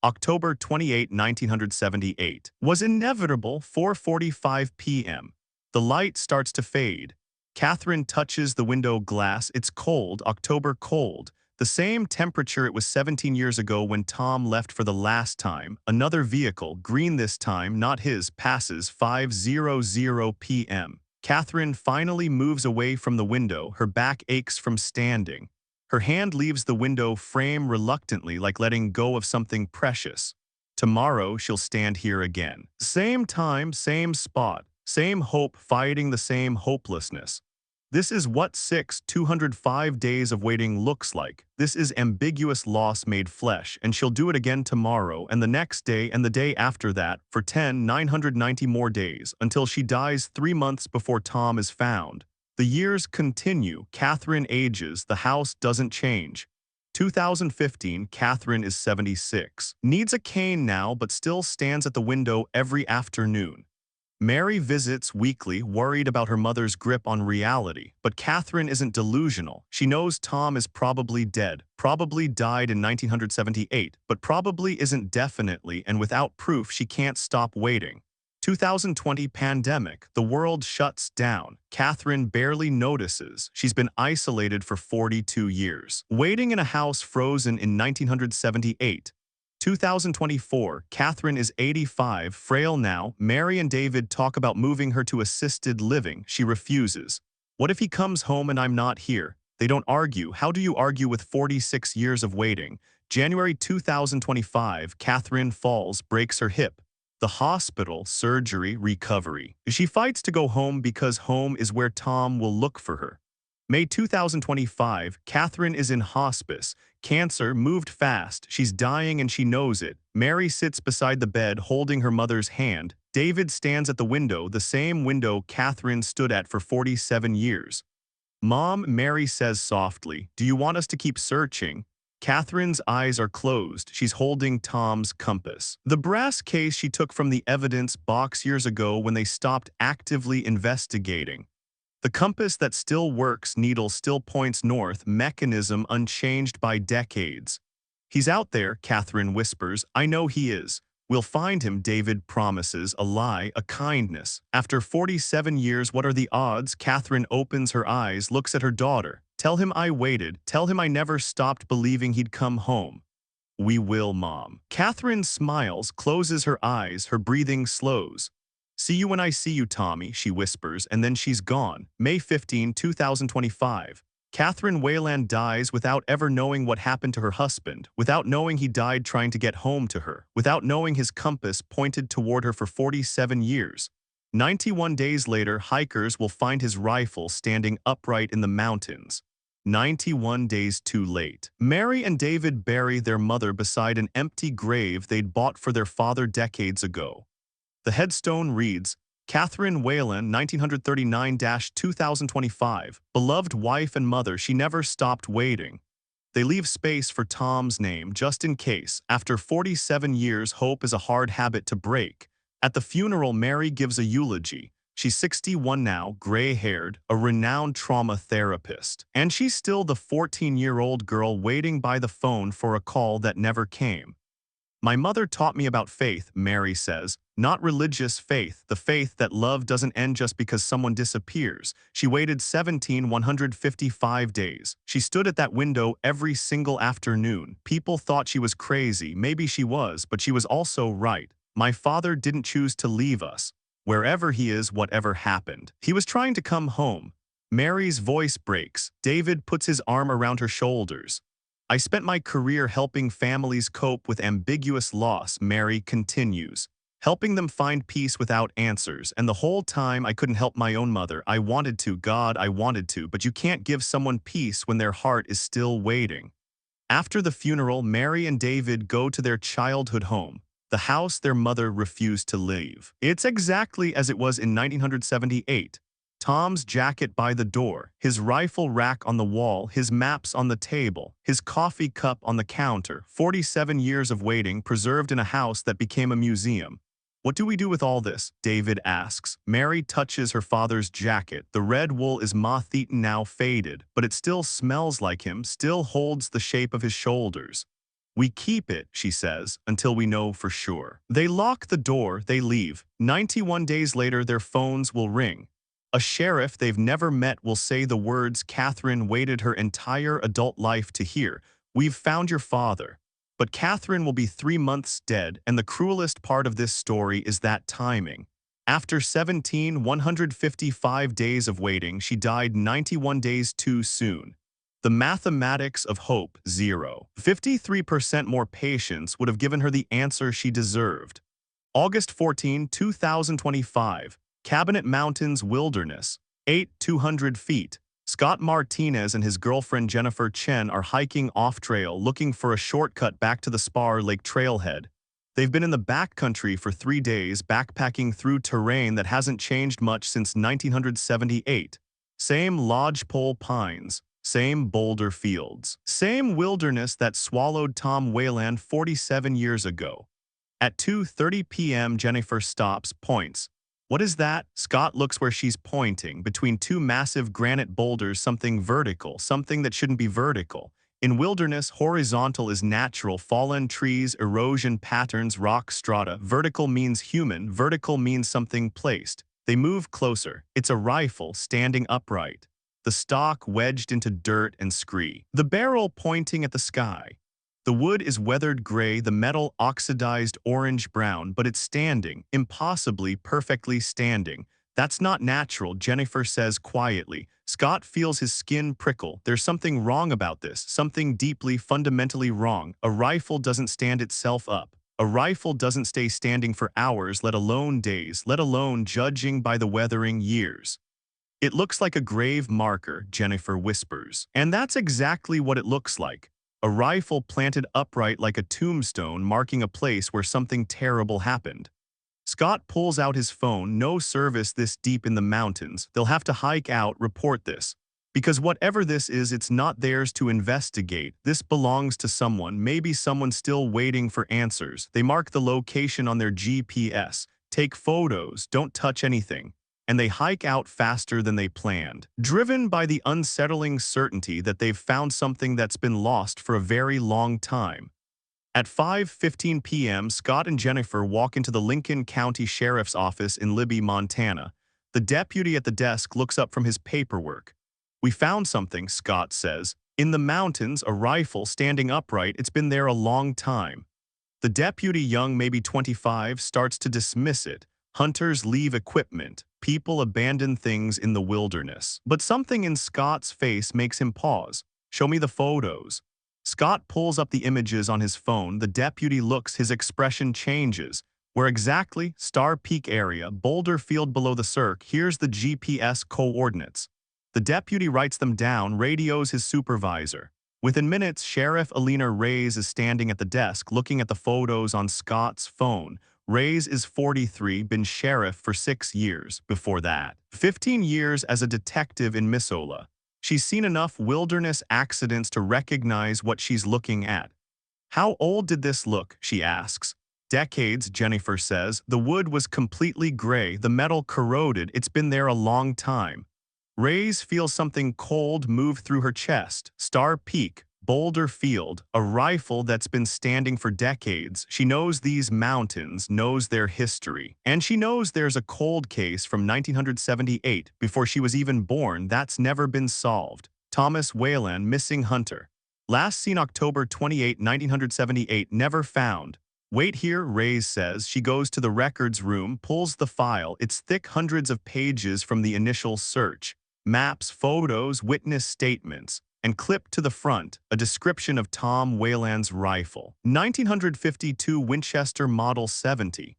October 28, 1978. Was inevitable. 4:45 p.m. The light starts to fade. Catherine touches the window glass. It's cold, October cold. The same temperature it was 17 years ago when Tom left for the last time. Another vehicle, green this time, not his, passes. 5:00 p.m. Catherine finally moves away from the window. Her back aches from standing. Her hand leaves the window frame reluctantly, like letting go of something precious. Tomorrow she'll stand here again. Same time, same spot, same hope fighting the same hopelessness. This is what 205 days of waiting looks like. This is ambiguous loss made flesh, and she'll do it again tomorrow and the next day and the day after that for 990 more days until she dies 3 months before Tom is found. The years continue. Catherine ages. The house doesn't change. 2015, Catherine is 76. Needs a cane now, but still stands at the window every afternoon. Mary visits weekly, worried about her mother's grip on reality. But Catherine isn't delusional. She knows Tom is probably dead, probably died in 1978, but probably isn't definitely, and without proof she can't stop waiting. 2020 pandemic, the world shuts down. Catherine barely notices. She's been isolated for 42 years. Waiting in a house frozen in 1978. 2024, Catherine is 85, frail now. Mary and David talk about moving her to assisted living. She refuses. What if he comes home and I'm not here? They don't argue. How do you argue with 46 years of waiting? January 2025, Catherine falls, breaks her hip. The hospital, surgery, recovery. She fights to go home because home is where Tom will look for her. May 2025, Catherine is in hospice. Cancer moved fast. She's dying and she knows it. Mary sits beside the bed holding her mother's hand. David stands at the window, the same window Catherine stood at for 47 years. Mom, Mary says softly, "Do you want us to keep searching?" Catherine's eyes are closed. She's holding Tom's compass. The brass case she took from the evidence box years ago when they stopped actively investigating. The compass that still works, needle still points north, mechanism unchanged by decades. "He's out there," Catherine whispers. "I know he is. We'll find him," David promises, a lie, a kindness. After 47 years, what are the odds? Catherine opens her eyes, looks at her daughter. "Tell him I waited. Tell him I never stopped believing he'd come home." "We will, Mom." Catherine smiles, closes her eyes, her breathing slows. "See you when I see you, Tommy," she whispers, and then she's gone. May 15, 2025. Catherine Weylan dies without ever knowing what happened to her husband, without knowing he died trying to get home to her, without knowing his compass pointed toward her for 47 years. 91 days later, hikers will find his rifle standing upright in the mountains. 91 days too late. Mary and David bury their mother beside an empty grave they'd bought for their father decades ago. The headstone reads, Catherine Weylan, 1939-2025, beloved wife and mother, she never stopped waiting. They leave space for Tom's name just in case. After 47 years, hope is a hard habit to break. At the funeral, Mary gives a eulogy. She's 61 now, gray-haired, a renowned trauma therapist. And she's still the 14-year-old girl waiting by the phone for a call that never came. My mother taught me about faith, Mary says. Not religious faith, the faith that love doesn't end just because someone disappears. She waited 155 days. She stood at that window every single afternoon. People thought she was crazy, maybe she was, but she was also right. My father didn't choose to leave us. Wherever he is, whatever happened. He was trying to come home. Mary's voice breaks. David puts his arm around her shoulders. I spent my career helping families cope with ambiguous loss, Mary continues, helping them find peace without answers, and the whole time I couldn't help my own mother. I wanted to, God, I wanted to, but you can't give someone peace when their heart is still waiting. After the funeral, Mary and David go to their childhood home, the house their mother refused to leave. It's exactly as it was in 1978. Tom's jacket by the door, his rifle rack on the wall, his maps on the table, his coffee cup on the counter, 47 years of waiting preserved in a house that became a museum. What do we do with all this? David asks. Mary touches her father's jacket. The red wool is moth-eaten, now faded, but it still smells like him, still holds the shape of his shoulders. We keep it, she says, until we know for sure. They lock the door, they leave. 91 days later, their phones will ring. A sheriff they've never met will say the words Catherine waited her entire adult life to hear. We've found your father. But Catherine will be 3 months dead, and the cruelest part of this story is that timing. After 155 days of waiting, she died 91 days too soon. The mathematics of hope, 0. 53% more patience would have given her the answer she deserved. August 14, 2025. Cabinet Mountains Wilderness, 200 feet. Scott Martinez and his girlfriend Jennifer Chen are hiking off-trail looking for a shortcut back to the Spar Lake trailhead. They've been in the backcountry for 3 days, backpacking through terrain that hasn't changed much since 1978. Same lodgepole pines, same boulder fields, same wilderness that swallowed Tom Weylan 47 years ago. At 2:30 p.m., Jennifer stops, points. What is that? Scott looks where she's pointing, between 2 massive granite boulders, something vertical, something that shouldn't be vertical. In wilderness, horizontal is natural, fallen trees, erosion patterns, rock strata. Vertical means human, vertical means something placed. They move closer. It's a rifle standing upright. The stock wedged into dirt and scree. The barrel pointing at the sky. The wood is weathered gray, the metal oxidized orange-brown, but it's standing, impossibly perfectly standing. That's not natural, Jennifer says quietly. Scott feels his skin prickle. There's something wrong about this, something deeply, fundamentally wrong. A rifle doesn't stand itself up. A rifle doesn't stay standing for hours, let alone days, let alone judging by the weathering years. It looks like a grave marker, Jennifer whispers. And that's exactly what it looks like. A rifle planted upright like a tombstone, marking a place where something terrible happened. Scott pulls out his phone. No service this deep in the mountains. They'll have to hike out, report this. Because whatever this is, it's not theirs to investigate. This belongs to someone, maybe someone still waiting for answers. They mark the location on their GPS, take photos, don't touch anything. And they hike out faster than they planned, driven by the unsettling certainty that they've found something that's been lost for a very long time. At 5:15 p.m., Scott and Jennifer walk into the Lincoln County Sheriff's Office in Libby, Montana. The deputy at the desk looks up from his paperwork. We found something, Scott says. In the mountains, a rifle standing upright. It's been there a long time. The deputy, young, maybe 25, starts to dismiss it. Hunters leave equipment. People abandon things in the wilderness. But something in Scott's face makes him pause. Show me the photos. Scott pulls up the images on his phone. The deputy looks, his expression changes. Where exactly? Star Peak area, Boulder Field below the cirque. Here's the GPS coordinates. The deputy writes them down, radios his supervisor. Within minutes, Sheriff Alina Reyes is standing at the desk looking at the photos on Scott's phone. Reyes is 43, been sheriff for 6 years. Before that, 15 years as a detective in Missoula. She's seen enough wilderness accidents to recognize what she's looking at. How old did this look? She asks. Decades, Jennifer says. The wood was completely gray, the metal corroded, it's been there a long time. Reyes feels something cold move through her chest. Star Peak, Boulder Field, a rifle that's been standing for decades. She knows these mountains, knows their history. And she knows there's a cold case from 1978, before she was even born, that's never been solved. Thomas Weylan, missing hunter. Last seen October 28, 1978, never found. Wait here, Reyes says. She goes to the records room, pulls the file. It's thick, hundreds of pages from the initial search. Maps, photos, witness statements, and clipped to the front, a description of Tom Weylan's rifle. 1952 Winchester Model 70.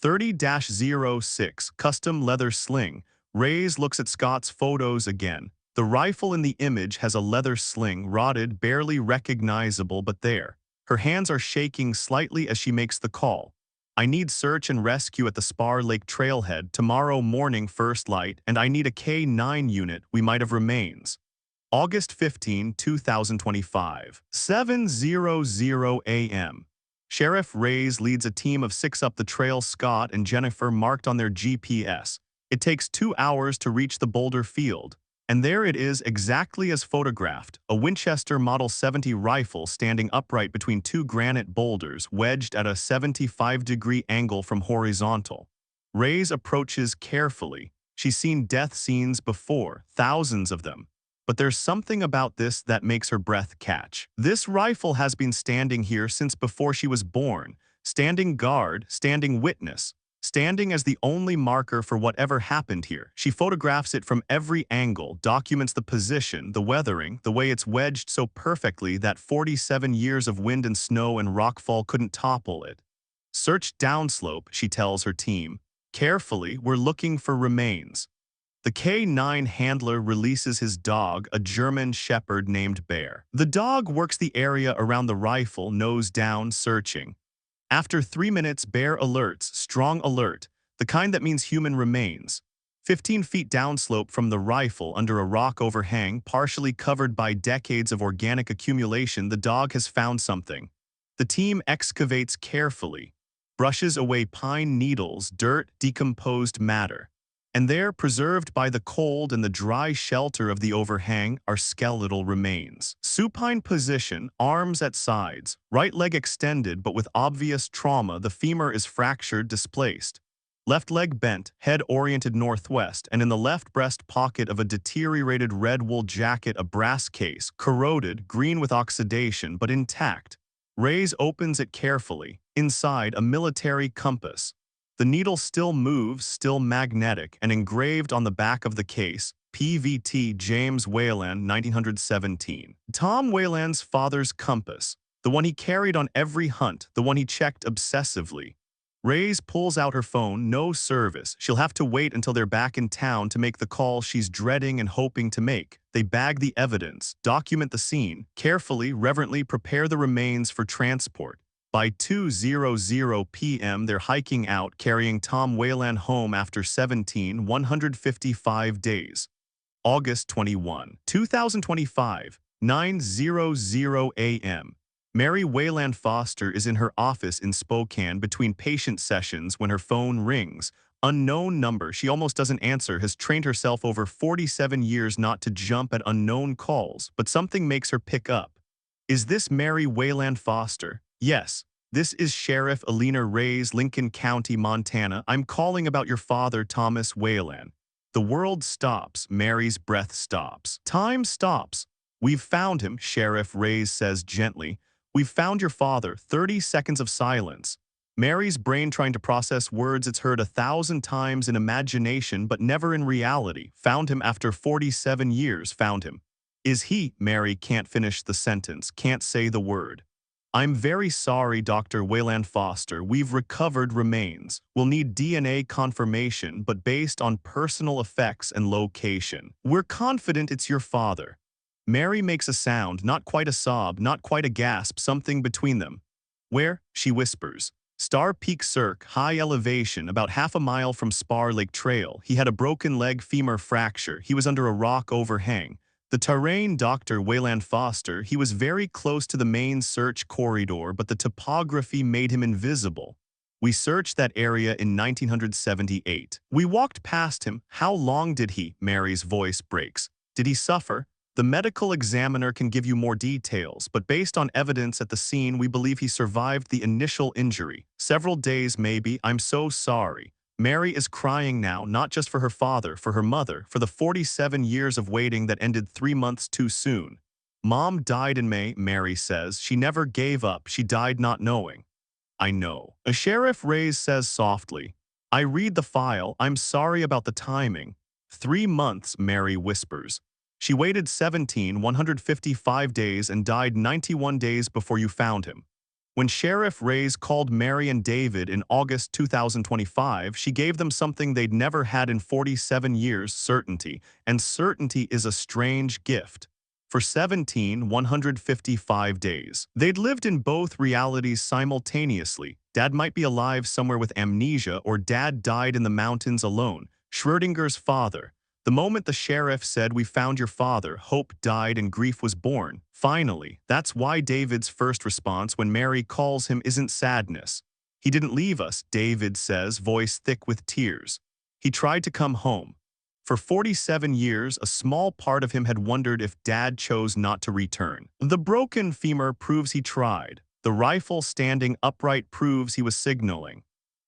30-06, custom leather sling. Reyes looks at Scott's photos again. The rifle in the image has a leather sling, rotted, barely recognizable, but there. Her hands are shaking slightly as she makes the call. I need search and rescue at the Spar Lake trailhead tomorrow morning first light, and I need a K-9 unit. We might have remains. August 15, 2025, 7:00 a.m. Sheriff Reyes leads a team of 6 up the trail. Scott and Jennifer marked on their GPS. It takes 2 hours to reach the Boulder Field. And there it is, exactly as photographed, a Winchester Model 70 rifle standing upright between 2 granite boulders wedged at a 75-degree angle from horizontal. Reyes approaches carefully. She's seen death scenes before, thousands of them. But there's something about this that makes her breath catch. This rifle has been standing here since before she was born, standing guard, standing witness. Standing as the only marker for whatever happened here. She photographs it from every angle, documents the position, the weathering, the way it's wedged so perfectly that 47 years of wind and snow and rockfall couldn't topple it. Search downslope, she tells her team. Carefully, we're looking for remains. The K-9 handler releases his dog, a German shepherd named Bear. The dog works the area around the rifle, nose down, searching. After 3 minutes, Bear alerts, strong alert, the kind that means human remains. 15 feet downslope from the rifle, under a rock overhang, partially covered by decades of organic accumulation, the dog has found something. The team excavates carefully, brushes away pine needles, dirt, decomposed matter. And there, preserved by the cold and the dry shelter of the overhang, are skeletal remains. Supine position, arms at sides, right leg extended but with obvious trauma, the femur is fractured, displaced. Left leg bent, head oriented northwest, and in the left breast pocket of a deteriorated red wool jacket a brass case, corroded, green with oxidation, but intact. Reyes opens it carefully. Inside, a military compass. The needle still moves, still magnetic, and engraved on the back of the case, PVT James Weylan, 1917. Tom Weylan's father's compass, the one he carried on every hunt, the one he checked obsessively. Reyes pulls out her phone, no service. She'll have to wait until they're back in town to make the call she's dreading and hoping to make. They bag the evidence, document the scene, carefully, reverently prepare the remains for transport. By 2:00 p.m., they're hiking out, carrying Tom Weylan home after 155 days. August 21, 2025, 9:00 a.m. Mary Weylan Foster is in her office in Spokane between patient sessions when her phone rings. Unknown number. She almost doesn't answer, has trained herself over 47 years not to jump at unknown calls, but something makes her pick up. Is this Mary Weylan Foster? Yes. This is Sheriff Alina Reyes, Lincoln County, Montana. I'm calling about your father, Thomas Weylan. The world stops. Mary's breath stops. Time stops. We've found him, Sheriff Reyes says gently. We've found your father. 30 seconds of silence. Mary's brain trying to process words it's heard 1,000 times in imagination but never in reality. Found him after 47 years, found him. Is he? Mary can't finish the sentence, can't say the word. I'm very sorry, Dr. Weylan Foster. We've recovered remains. We'll need DNA confirmation, but based on personal effects and location. We're confident it's your father. Mary makes a sound, not quite a sob, not quite a gasp, something between them. Where? She whispers. Star Peak Cirque, high elevation, about half a mile from Spar Lake Trail. He had a broken leg femur fracture. He was under a rock overhang. The terrain, Dr. Weylan Foster, he was very close to the main search corridor, but the topography made him invisible. We searched that area in 1978. We walked past him. How long did he? Mary's voice breaks. Did he suffer? The medical examiner can give you more details, but based on evidence at the scene, we believe he survived the initial injury. Several days maybe. I'm so sorry. Mary is crying now, not just for her father, for her mother, for the 47 years of waiting that ended 3 months too soon. Mom died in May, Mary says. She never gave up. She died not knowing. I know. A Sheriff Reyes says softly. I read the file. I'm sorry about the timing. 3 months, Mary whispers. She waited 155 days and died 91 days before you found him. When Sheriff Reyes called Mary and David in August 2025, she gave them something they'd never had in 47 years, certainty. And certainty is a strange gift. For 155 days, they'd lived in both realities simultaneously. Dad might be alive somewhere with amnesia, or Dad died in the mountains alone. Schrödinger's father. The moment the sheriff said, "We found your father," hope died and grief was born. Finally, that's why David's first response when Mary calls him isn't sadness. He didn't leave us, David says, voice thick with tears. He tried to come home. For 47 years, a small part of him had wondered if Dad chose not to return. The broken femur proves he tried. The rifle standing upright proves he was signaling.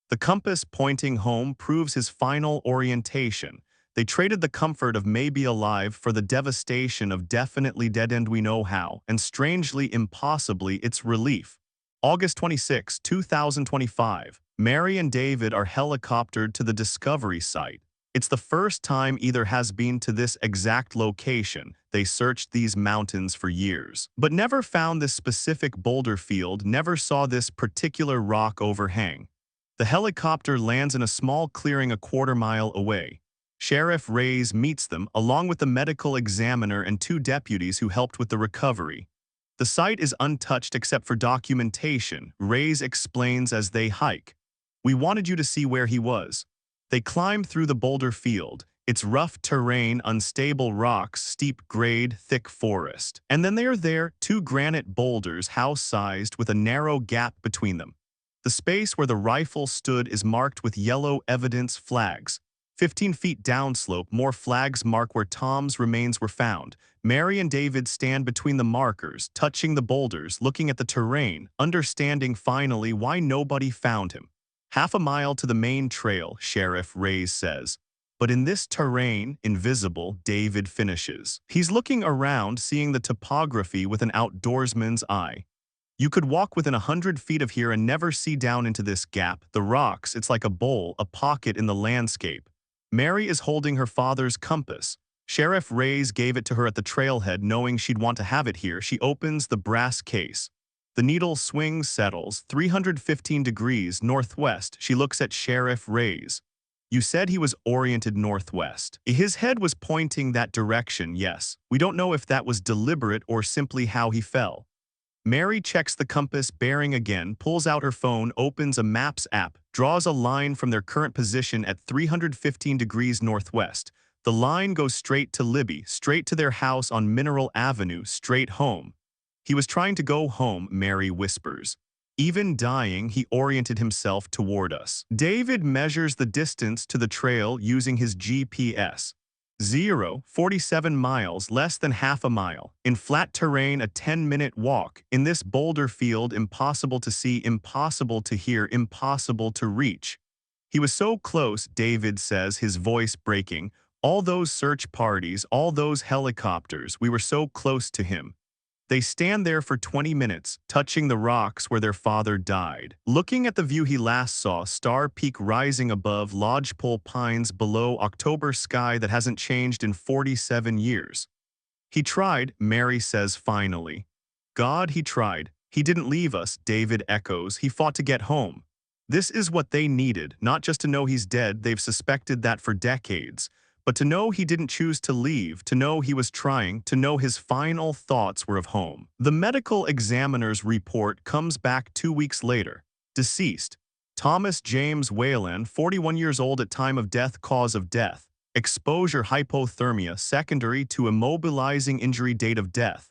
The compass pointing home proves his final orientation. They traded the comfort of maybe alive for the devastation of definitely dead, and we know how, and strangely, impossibly, it's relief. August 26, 2025. Mary and David are helicoptered to the discovery site. It's the first time either has been to this exact location. They searched these mountains for years, but never found this specific boulder field, never saw this particular rock overhang. The helicopter lands in a small clearing a quarter-mile away. Sheriff Reyes meets them, along with the medical examiner and 2 deputies who helped with the recovery. The site is untouched except for documentation, Reyes explains as they hike. We wanted you to see where he was. They climb through the boulder field. It's rough terrain, unstable rocks, steep grade, thick forest. And then they are there, 2 granite boulders, house-sized, with a narrow gap between them. The space where the rifle stood is marked with yellow evidence flags. 15 feet downslope, more flags mark where Tom's remains were found. Mary and David stand between the markers, touching the boulders, looking at the terrain, understanding finally why nobody found him. Half a mile to the main trail, Sheriff Reyes says. But in this terrain, invisible, David finishes. He's looking around, seeing the topography with an outdoorsman's eye. You could walk within 100 feet of here and never see down into this gap. The rocks, it's like a bowl, a pocket in the landscape. Mary is holding her father's compass. Sheriff Reyes gave it to her at the trailhead, knowing she'd want to have it here. She opens the brass case. The needle swings, settles, 315 degrees northwest. She looks at Sheriff Reyes. You said he was oriented northwest. His head was pointing that direction, yes. We don't know if that was deliberate or simply how he fell. Mary checks the compass bearing again, pulls out her phone, opens a Maps app, draws a line from their current position at 315 degrees northwest. The line goes straight to Libby, straight to their house on Mineral Avenue, straight home. He was trying to go home, Mary whispers. Even dying, he oriented himself toward us. David measures the distance to the trail using his GPS. 47 miles, less than half a mile. In flat terrain, a 10-minute walk. In this boulder field, impossible to see, impossible to hear, impossible to reach. He was so close, David says, his voice breaking. All those search parties, all those helicopters, we were so close to him. They stand there for 20 minutes, touching the rocks where their father died. Looking at the view he last saw, Star Peak rising above lodgepole pines below October sky that hasn't changed in 47 years. He tried, Mary says finally. God, he tried. He didn't leave us, David echoes. He fought to get home. This is what they needed, not just to know he's dead, they've suspected that for decades, but to know he didn't choose to leave, to know he was trying, to know his final thoughts were of home. The medical examiner's report comes back 2 weeks later. Deceased. Thomas James Weylan, 41 years old at time of death, cause of death. Exposure hypothermia secondary to immobilizing injury, date of death.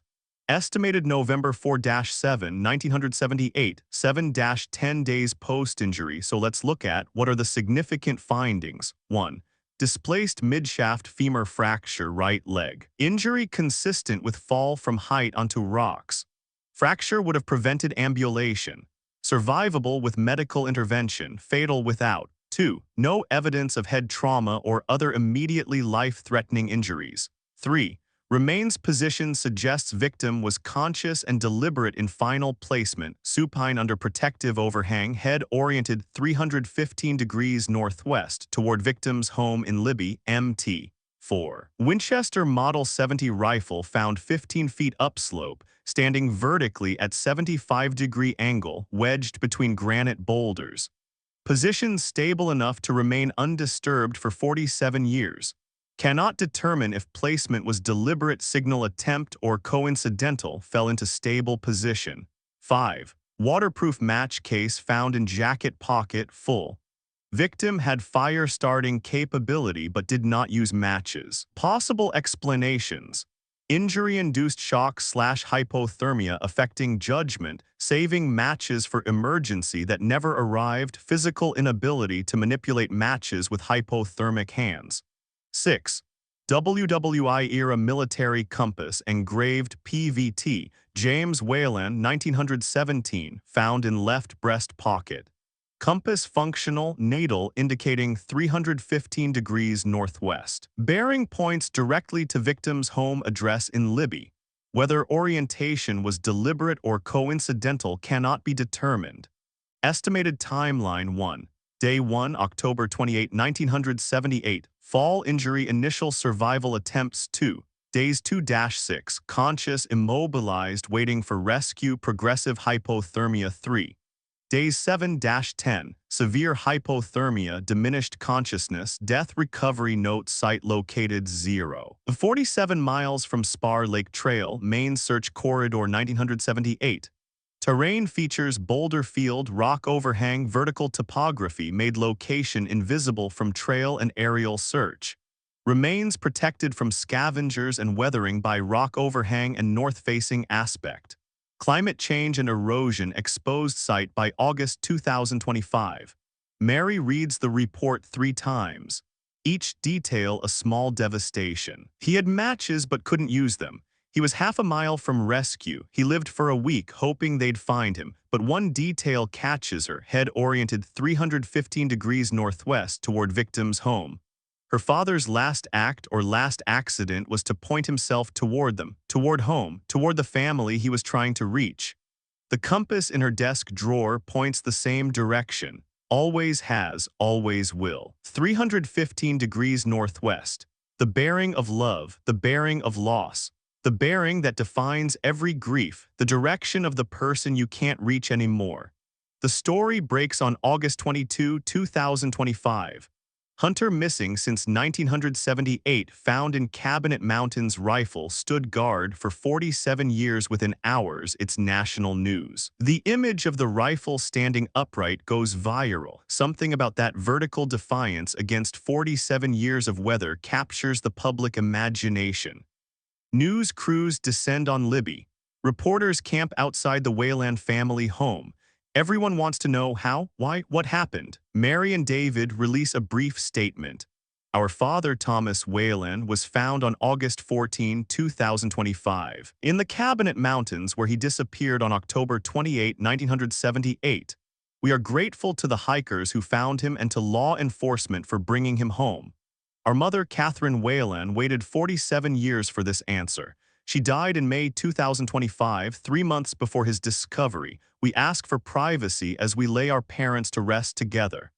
Estimated November 4-7, 1978, 7-10 days post-injury. So let's look at what are the significant findings. 1. Displaced midshaft femur fracture, right leg. Injury consistent with fall from height onto rocks. Fracture would have prevented ambulation. Survivable with medical intervention, fatal without. 2. No evidence of head trauma or other immediately life-threatening injuries. 3. Remains position suggests victim was conscious and deliberate in final placement, supine under protective overhang, head oriented 315 degrees northwest toward victim's home in Libby, MT. 4. Winchester Model 70 rifle found 15 feet upslope, standing vertically at 75-degree angle, wedged between granite boulders. Position stable enough to remain undisturbed for 47 years. Cannot determine if placement was deliberate, signal attempt, or coincidental, fell into stable position. 5. Waterproof match case found in jacket pocket, full. Victim had fire starting capability but did not use matches. Possible explanations. Injury-induced shock/hypothermia affecting judgment, saving matches for emergency that never arrived, physical inability to manipulate matches with hypothermic hands. 6. WWI-era military compass engraved PVT, James Weylan, 1917, found in left breast pocket. Compass functional, natal, indicating 315 degrees northwest. Bearing points directly to victim's home address in Libby. Whether orientation was deliberate or coincidental cannot be determined. Estimated timeline 1. Day 1, October 28, 1978. Fall injury initial survival attempts 2. Days 2-6. Conscious immobilized waiting for rescue progressive hypothermia 3. Days 7-10. Severe hypothermia diminished consciousness death recovery note site located 0. 47 miles from Spar Lake Trail main search corridor 1978. Terrain features boulder field, rock overhang, vertical topography made location invisible from trail and aerial search. Remains protected from scavengers and weathering by rock overhang and north-facing aspect. Climate change and erosion exposed site by August 2025. Mary reads the report 3 times. Each detail a small devastation. He had matches but couldn't use them. He was half a mile from rescue. He lived for a week hoping they'd find him, but one detail catches her, head oriented 315 degrees northwest toward victim's home. Her father's last act or last accident was to point himself toward them, toward home, toward the family he was trying to reach. The compass in her desk drawer points the same direction. Always has, always will. 315 degrees northwest. The bearing of love, the bearing of loss. The bearing that defines every grief, the direction of the person you can't reach anymore. The story breaks on August 22, 2025. Hunter missing since 1978, found in Cabinet Mountains rifle stood guard for 47 years within hours, it's national news. The image of the rifle standing upright goes viral. Something about that vertical defiance against 47 years of weather captures the public imagination. News crews descend on Libby. Reporters camp outside the Weylan family home. Everyone wants to know how, why, what happened. Mary and David release a brief statement. Our father, Thomas Weylan, was found on August 14, 2025, in the Cabinet Mountains where he disappeared on October 28, 1978. We are grateful to the hikers who found him and to law enforcement for bringing him home. Our mother, Catherine Weylan, waited 47 years for this answer. She died in May 2025, 3 months before his discovery. We ask for privacy as we lay our parents to rest together.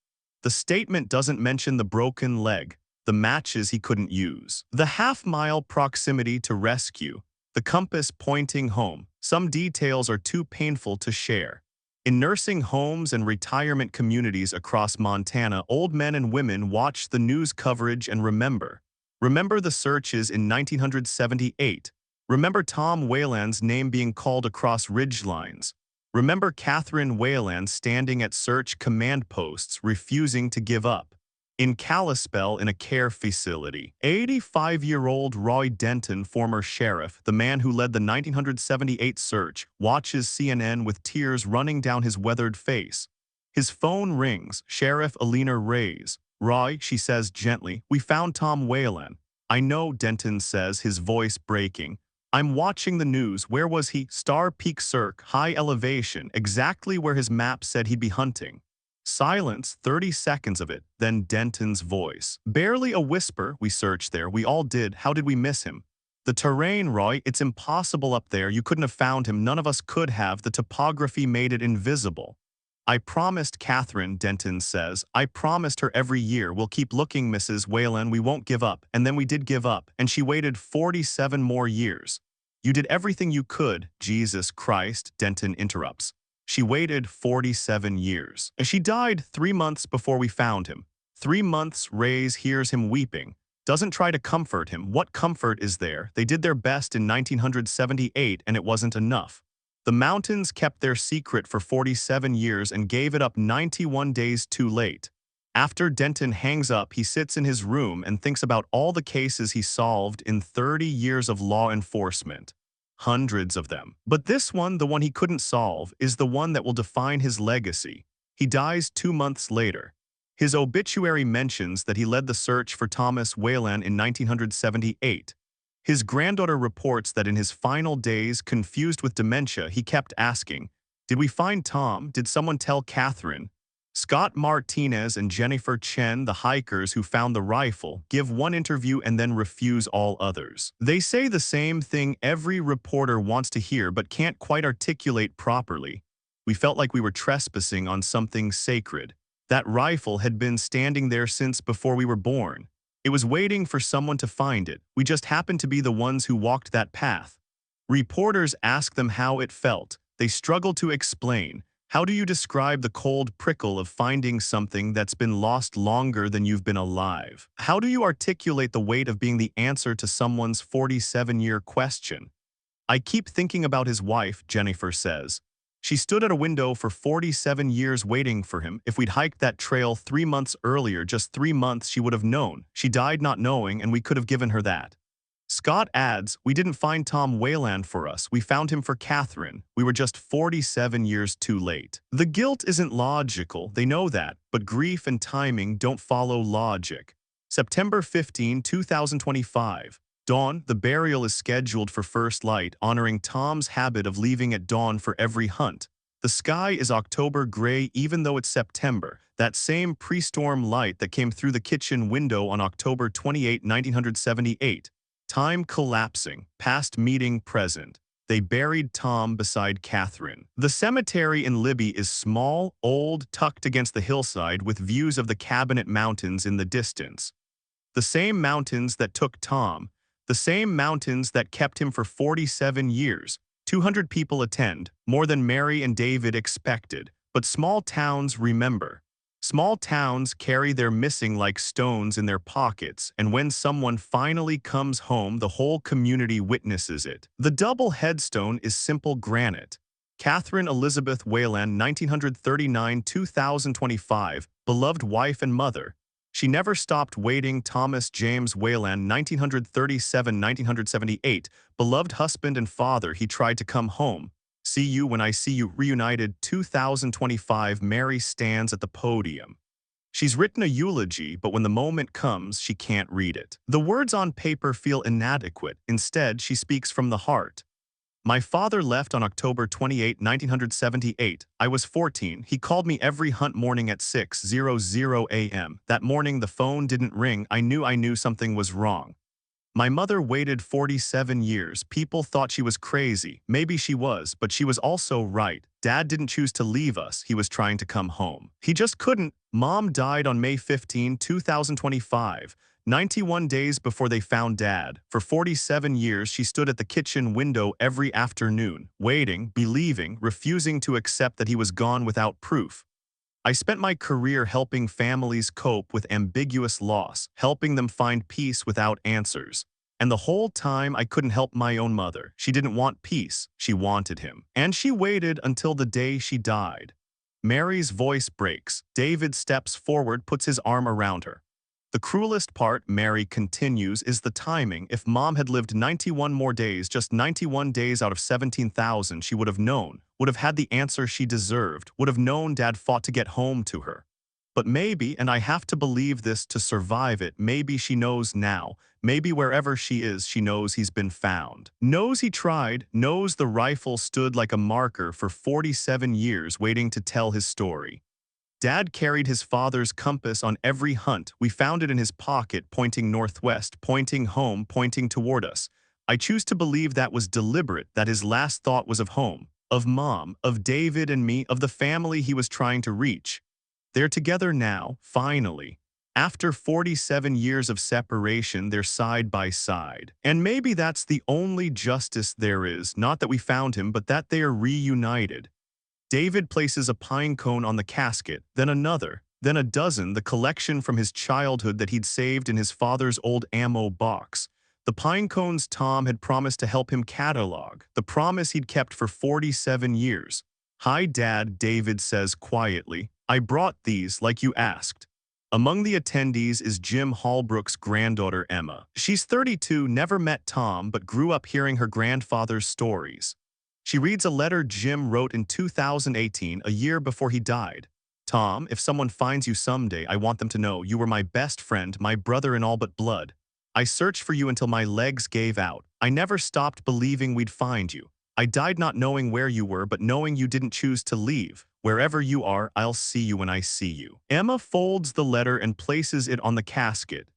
The statement doesn't mention the broken leg, the matches he couldn't use, the half-mile proximity to rescue, the compass pointing home. Some details are too painful to share. In nursing homes and retirement communities across Montana, old men and women watch the news coverage and remember. Remember the searches in 1978. Remember Tom Weylan's name being called across ridgelines. Remember Catherine Weylan standing at search command posts, refusing to give up. In Kalispell, in a care facility, 85-year-old Roy Denton, former sheriff, the man who led the 1978 search, watches CNN with tears running down his weathered face. His phone rings. Sheriff Alina Reyes. "Roy," she says gently, "we found Tom Weylan." "I know," Denton says, his voice breaking. "I'm watching the news. Where was he?" "Star Peak Cirque, high elevation, exactly where his map said he'd be hunting." Silence, 30 seconds of it, then Denton's voice. "Barely a whisper. We searched there. We all did. How did we miss him?" "The terrain, Roy. It's impossible up there. You couldn't have found him. None of us could have. The topography made it invisible." "I promised Catherine," Denton says. "I promised her every year. We'll keep looking, Mrs. Weylan. We won't give up." And then we did give up. And she waited 47 more years. "You did everything you could." "Jesus Christ," Denton interrupts. "She waited 47 years. She died 3 months before we found him." 3 months, Reyes hears him weeping. Doesn't try to comfort him. What comfort is there? They did their best in 1978 and it wasn't enough. The mountains kept their secret for 47 years and gave it up 91 days too late. After Denton hangs up, he sits in his room and thinks about all the cases he solved in 30 years of law enforcement. Hundreds of them. But this one, the one he couldn't solve, is the one that will define his legacy. He dies 2 months later. His obituary mentions that he led the search for Thomas Weylan in 1978. His granddaughter reports that in his final days, confused with dementia, he kept asking, "Did we find Tom? Did someone tell Catherine?" Scott Martinez and Jennifer Chen, the hikers who found the rifle, give one interview and then refuse all others. They say the same thing every reporter wants to hear but can't quite articulate properly. "We felt like we were trespassing on something sacred. That rifle had been standing there since before we were born. It was waiting for someone to find it. We just happened to be the ones who walked that path." Reporters ask them how it felt. They struggle to explain. How do you describe the cold prickle of finding something that's been lost longer than you've been alive? How do you articulate the weight of being the answer to someone's 47-year question? "I keep thinking about his wife," Jennifer says. "She stood at a window for 47 years waiting for him. If we'd hiked that trail 3 months earlier, just 3 months, she would have known. She died not knowing, and we could have given her that." Scott adds, "We didn't find Tom Weylan for us. We found him for Catherine. We were just 47 years too late." The guilt isn't logical, they know that, but grief and timing don't follow logic. September 15, 2025. Dawn, the burial is scheduled for first light, honoring Tom's habit of leaving at dawn for every hunt. The sky is October gray even though it's September, that same pre-storm light that came through the kitchen window on October 28, 1978. Time collapsing, past meeting present. They buried Tom beside Catherine. The cemetery in Libby is small, old, tucked against the hillside with views of the Cabinet Mountains in the distance. The same mountains that took Tom, the same mountains that kept him for 47 years. 200 people attend, more than Mary and David expected. But small towns remember. Small towns carry their missing like stones in their pockets, and when someone finally comes home, the whole community witnesses it. The double headstone is simple granite. Catherine Elizabeth Weylan, 1939-2025, beloved wife and mother. She never stopped waiting. Thomas James Weylan, 1937-1978, beloved husband and father. He tried to come home. See you when I see you. Reunited 2025. Mary stands at the podium. She's written a eulogy, but when the moment comes, she can't read it. The words on paper feel inadequate. Instead, she speaks from the heart. "My father left on October 28, 1978. I was 14. He called me every hunt morning at 6:00 a.m. That morning, the phone didn't ring. I knew something was wrong. My mother waited 47 years. People thought she was crazy. Maybe she was, but she was also right. Dad didn't choose to leave us. He was trying to come home. He just couldn't. Mom died on May 15, 2025, 91 days before they found Dad. For 47 years, she stood at the kitchen window every afternoon, waiting, believing, refusing to accept that he was gone without proof. I spent my career helping families cope with ambiguous loss, helping them find peace without answers. And the whole time I couldn't help my own mother. She didn't want peace, she wanted him. And she waited until the day she died. Mary's voice breaks. David steps forward, puts his arm around her. The cruelest part, Mary continues, is the timing. If Mom had lived 91 more days, just 91 days out of 17,000, she would have known, would have had the answer she deserved, would have known Dad fought to get home to her. But maybe, and I have to believe this to survive it, maybe she knows now, maybe wherever she is, she knows he's been found. Knows he tried, knows the rifle stood like a marker for 47 years waiting to tell his story. Dad carried his father's compass on every hunt. We found it in his pocket, pointing northwest, pointing home, pointing toward us. I choose to believe that was deliberate, that his last thought was of home, of Mom, of David and me, of the family he was trying to reach. They're together now, finally. After 47 years of separation, they're side by side. And maybe that's the only justice there is, not that we found him, but that they are reunited. David places a pine cone on the casket, then another, then a dozen, the collection from his childhood that he'd saved in his father's old ammo box. The pine cones Tom had promised to help him catalog, the promise he'd kept for 47 years. "Hi, Dad," David says quietly. "I brought these like you asked." Among the attendees is Jim Hallbrook's granddaughter Emma. She's 32, never met Tom, but grew up hearing her grandfather's stories. She reads a letter Jim wrote in 2018, a year before he died. "Tom, if someone finds you someday, I want them to know you were my best friend, my brother in all but blood. I searched for you until my legs gave out. I never stopped believing we'd find you. I died not knowing where you were, but knowing you didn't choose to leave. Wherever you are, I'll see you when I see you." Emma folds the letter and places it on the casket.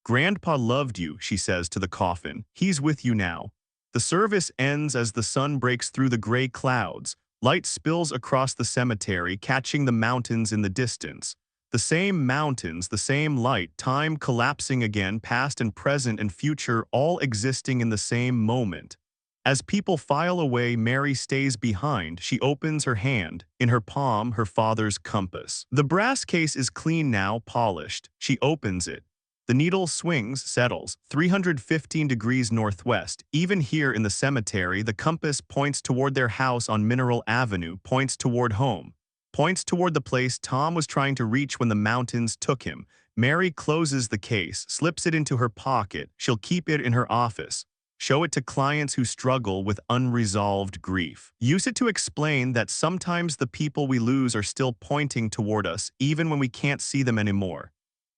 "Grandpa loved you," she says to the coffin. "He's with you now." The service ends as the sun breaks through the gray clouds. Light spills across the cemetery, catching the mountains in the distance. The same mountains, the same light, time collapsing again, past and present and future, all existing in the same moment. As people file away, Mary stays behind. She opens her hand. In her palm, her father's compass. The brass case is clean now, polished. She opens it. The needle swings, settles, 315 degrees northwest. Even here in the cemetery, the compass points toward their house on Mineral Avenue, points toward home, points toward the place Tom was trying to reach when the mountains took him. Mary closes the case, slips it into her pocket. She'll keep it in her office. Show it to clients who struggle with unresolved grief. Use it to explain that sometimes the people we lose are still pointing toward us, even when we can't see them anymore.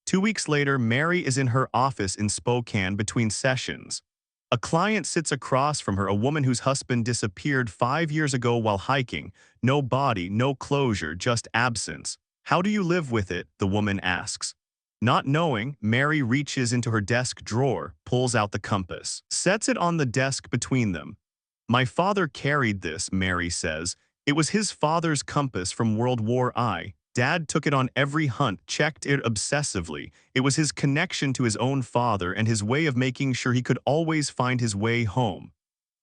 2 weeks later, Mary is in her office in Spokane between sessions. A client sits across from her, a woman whose husband disappeared 5 years ago while hiking. No body, no closure, just absence. "How do you live with it?" the woman asks. Not knowing, Mary reaches into her desk drawer, pulls out the compass, sets it on the desk between them. "My father carried this," Mary says. "It was his father's compass from World War I. Dad took it on every hunt, checked it obsessively. It was his connection to his own father and his way of making sure he could always find his way home.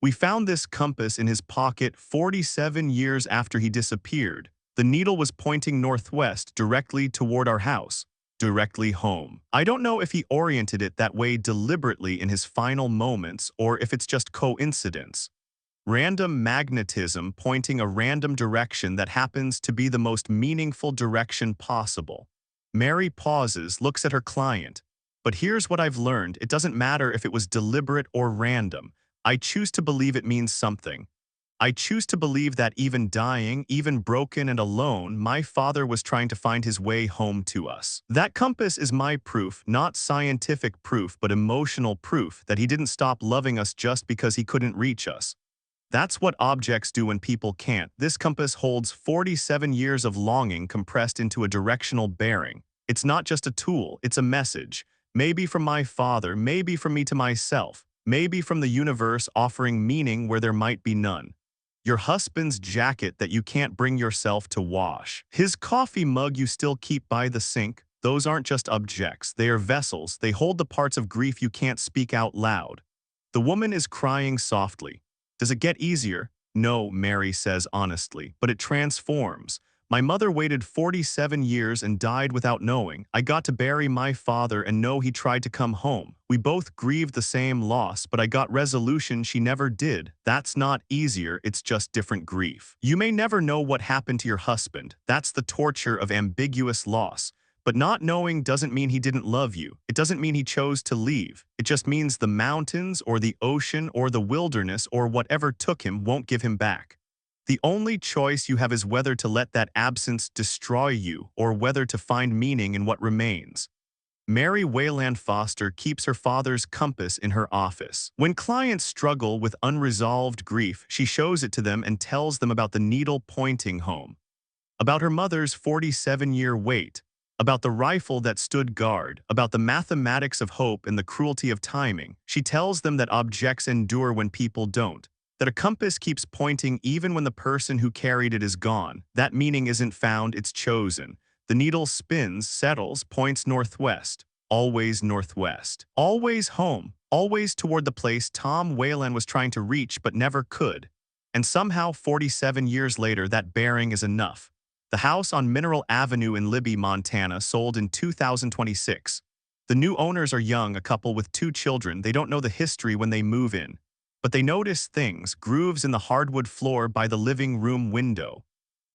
We found this compass in his pocket 47 years after he disappeared. The needle was pointing northwest, directly toward our house, directly home. I don't know if he oriented it that way deliberately in his final moments or if it's just coincidence. Random magnetism pointing a random direction that happens to be the most meaningful direction possible." Mary pauses, looks at her client. "But here's what I've learned. It doesn't matter if it was deliberate or random. I choose to believe it means something. I choose to believe that even dying, even broken and alone, my father was trying to find his way home to us. That compass is my proof, not scientific proof, but emotional proof that he didn't stop loving us just because he couldn't reach us. That's what objects do when people can't. This compass holds 47 years of longing compressed into a directional bearing. It's not just a tool, it's a message. Maybe from my father, maybe from me to myself, maybe from the universe offering meaning where there might be none. Your husband's jacket that you can't bring yourself to wash. His coffee mug you still keep by the sink. Those aren't just objects, they are vessels. They hold the parts of grief you can't speak out loud. The woman is crying softly. Does it get easier? No, Mary says honestly, but it transforms. My mother waited 47 years and died without knowing. I got to bury my father and know he tried to come home. We both grieved the same loss, but I got resolution she never did. That's not easier, it's just different grief. You may never know what happened to your husband. That's the torture of ambiguous loss. But not knowing doesn't mean he didn't love you. It doesn't mean he chose to leave. It just means the mountains or the ocean or the wilderness or whatever took him won't give him back. The only choice you have is whether to let that absence destroy you or whether to find meaning in what remains. Mary Weylan Foster keeps her father's compass in her office. When clients struggle with unresolved grief, she shows it to them and tells them about the needle pointing home, about her mother's 47-year wait, about the rifle that stood guard, about the mathematics of hope and the cruelty of timing. She tells them that objects endure when people don't, that a compass keeps pointing even when the person who carried it is gone. That meaning isn't found, it's chosen. The needle spins, settles, points northwest, always northwest, always home, always toward the place Tom Weylan was trying to reach but never could. And somehow 47 years later that bearing is enough. The house on Mineral Avenue in Libby, Montana sold in 2026. The new owners are young, a couple with 2 children. They don't know the history when they move in. But they notice things, grooves in the hardwood floor by the living room window,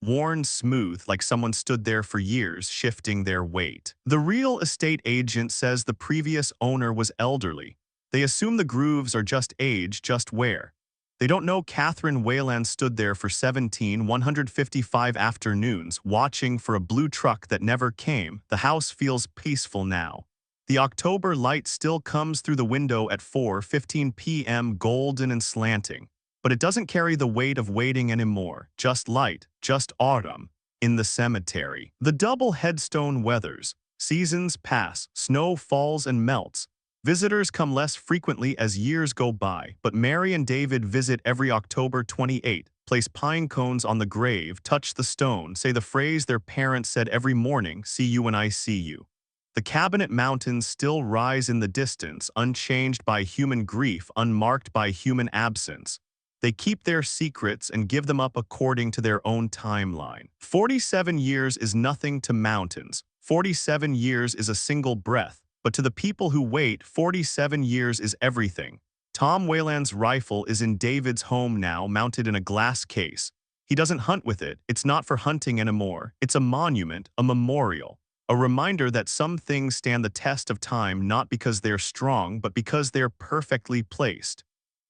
worn smooth like someone stood there for years, shifting their weight. The real estate agent says the previous owner was elderly. They assume the grooves are just age, just wear. They don't know Catherine Weylan stood there for 155 afternoons, watching for a blue truck that never came. The house feels peaceful now. The October light still comes through the window at 4:15 p.m., golden and slanting. But it doesn't carry the weight of waiting anymore. Just light, just autumn. In the cemetery, the double headstone weathers. Seasons pass, snow falls and melts. Visitors come less frequently as years go by, but Mary and David visit every October 28, place pine cones on the grave, touch the stone, say the phrase their parents said every morning, "See you when I see you." The Cabinet Mountains still rise in the distance, unchanged by human grief, unmarked by human absence. They keep their secrets and give them up according to their own timeline. 47 years is nothing to mountains. 47 years is a single breath. But to the people who wait, 47 years is everything. Tom Weylan's rifle is in David's home now, mounted in a glass case. He doesn't hunt with it. It's not for hunting anymore. It's a monument, a memorial. A reminder that some things stand the test of time not because they're strong, but because they're perfectly placed.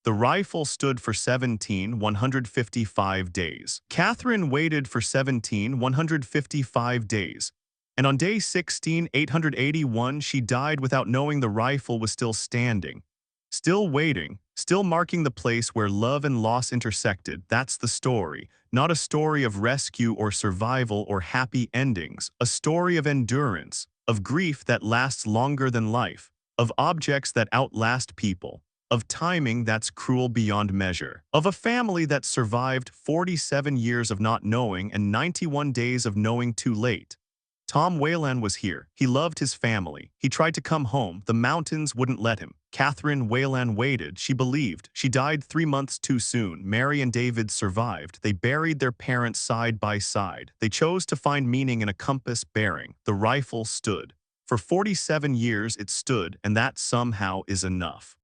The rifle stood for 155 days. Catherine waited for 155 days. And on day 881, she died without knowing the rifle was still standing. Still waiting, still marking the place where love and loss intersected. That's the story. Not a story of rescue or survival or happy endings. A story of endurance, of grief that lasts longer than life, of objects that outlast people, of timing that's cruel beyond measure, of a family that survived 47 years of not knowing and 91 days of knowing too late. Tom Weylan was here. He loved his family. He tried to come home. The mountains wouldn't let him. Catherine Weylan waited. She believed. She died 3 months too soon. Mary and David survived. They buried their parents side by side. They chose to find meaning in a compass bearing. The rifle stood. For 47 years it stood, and that somehow is enough.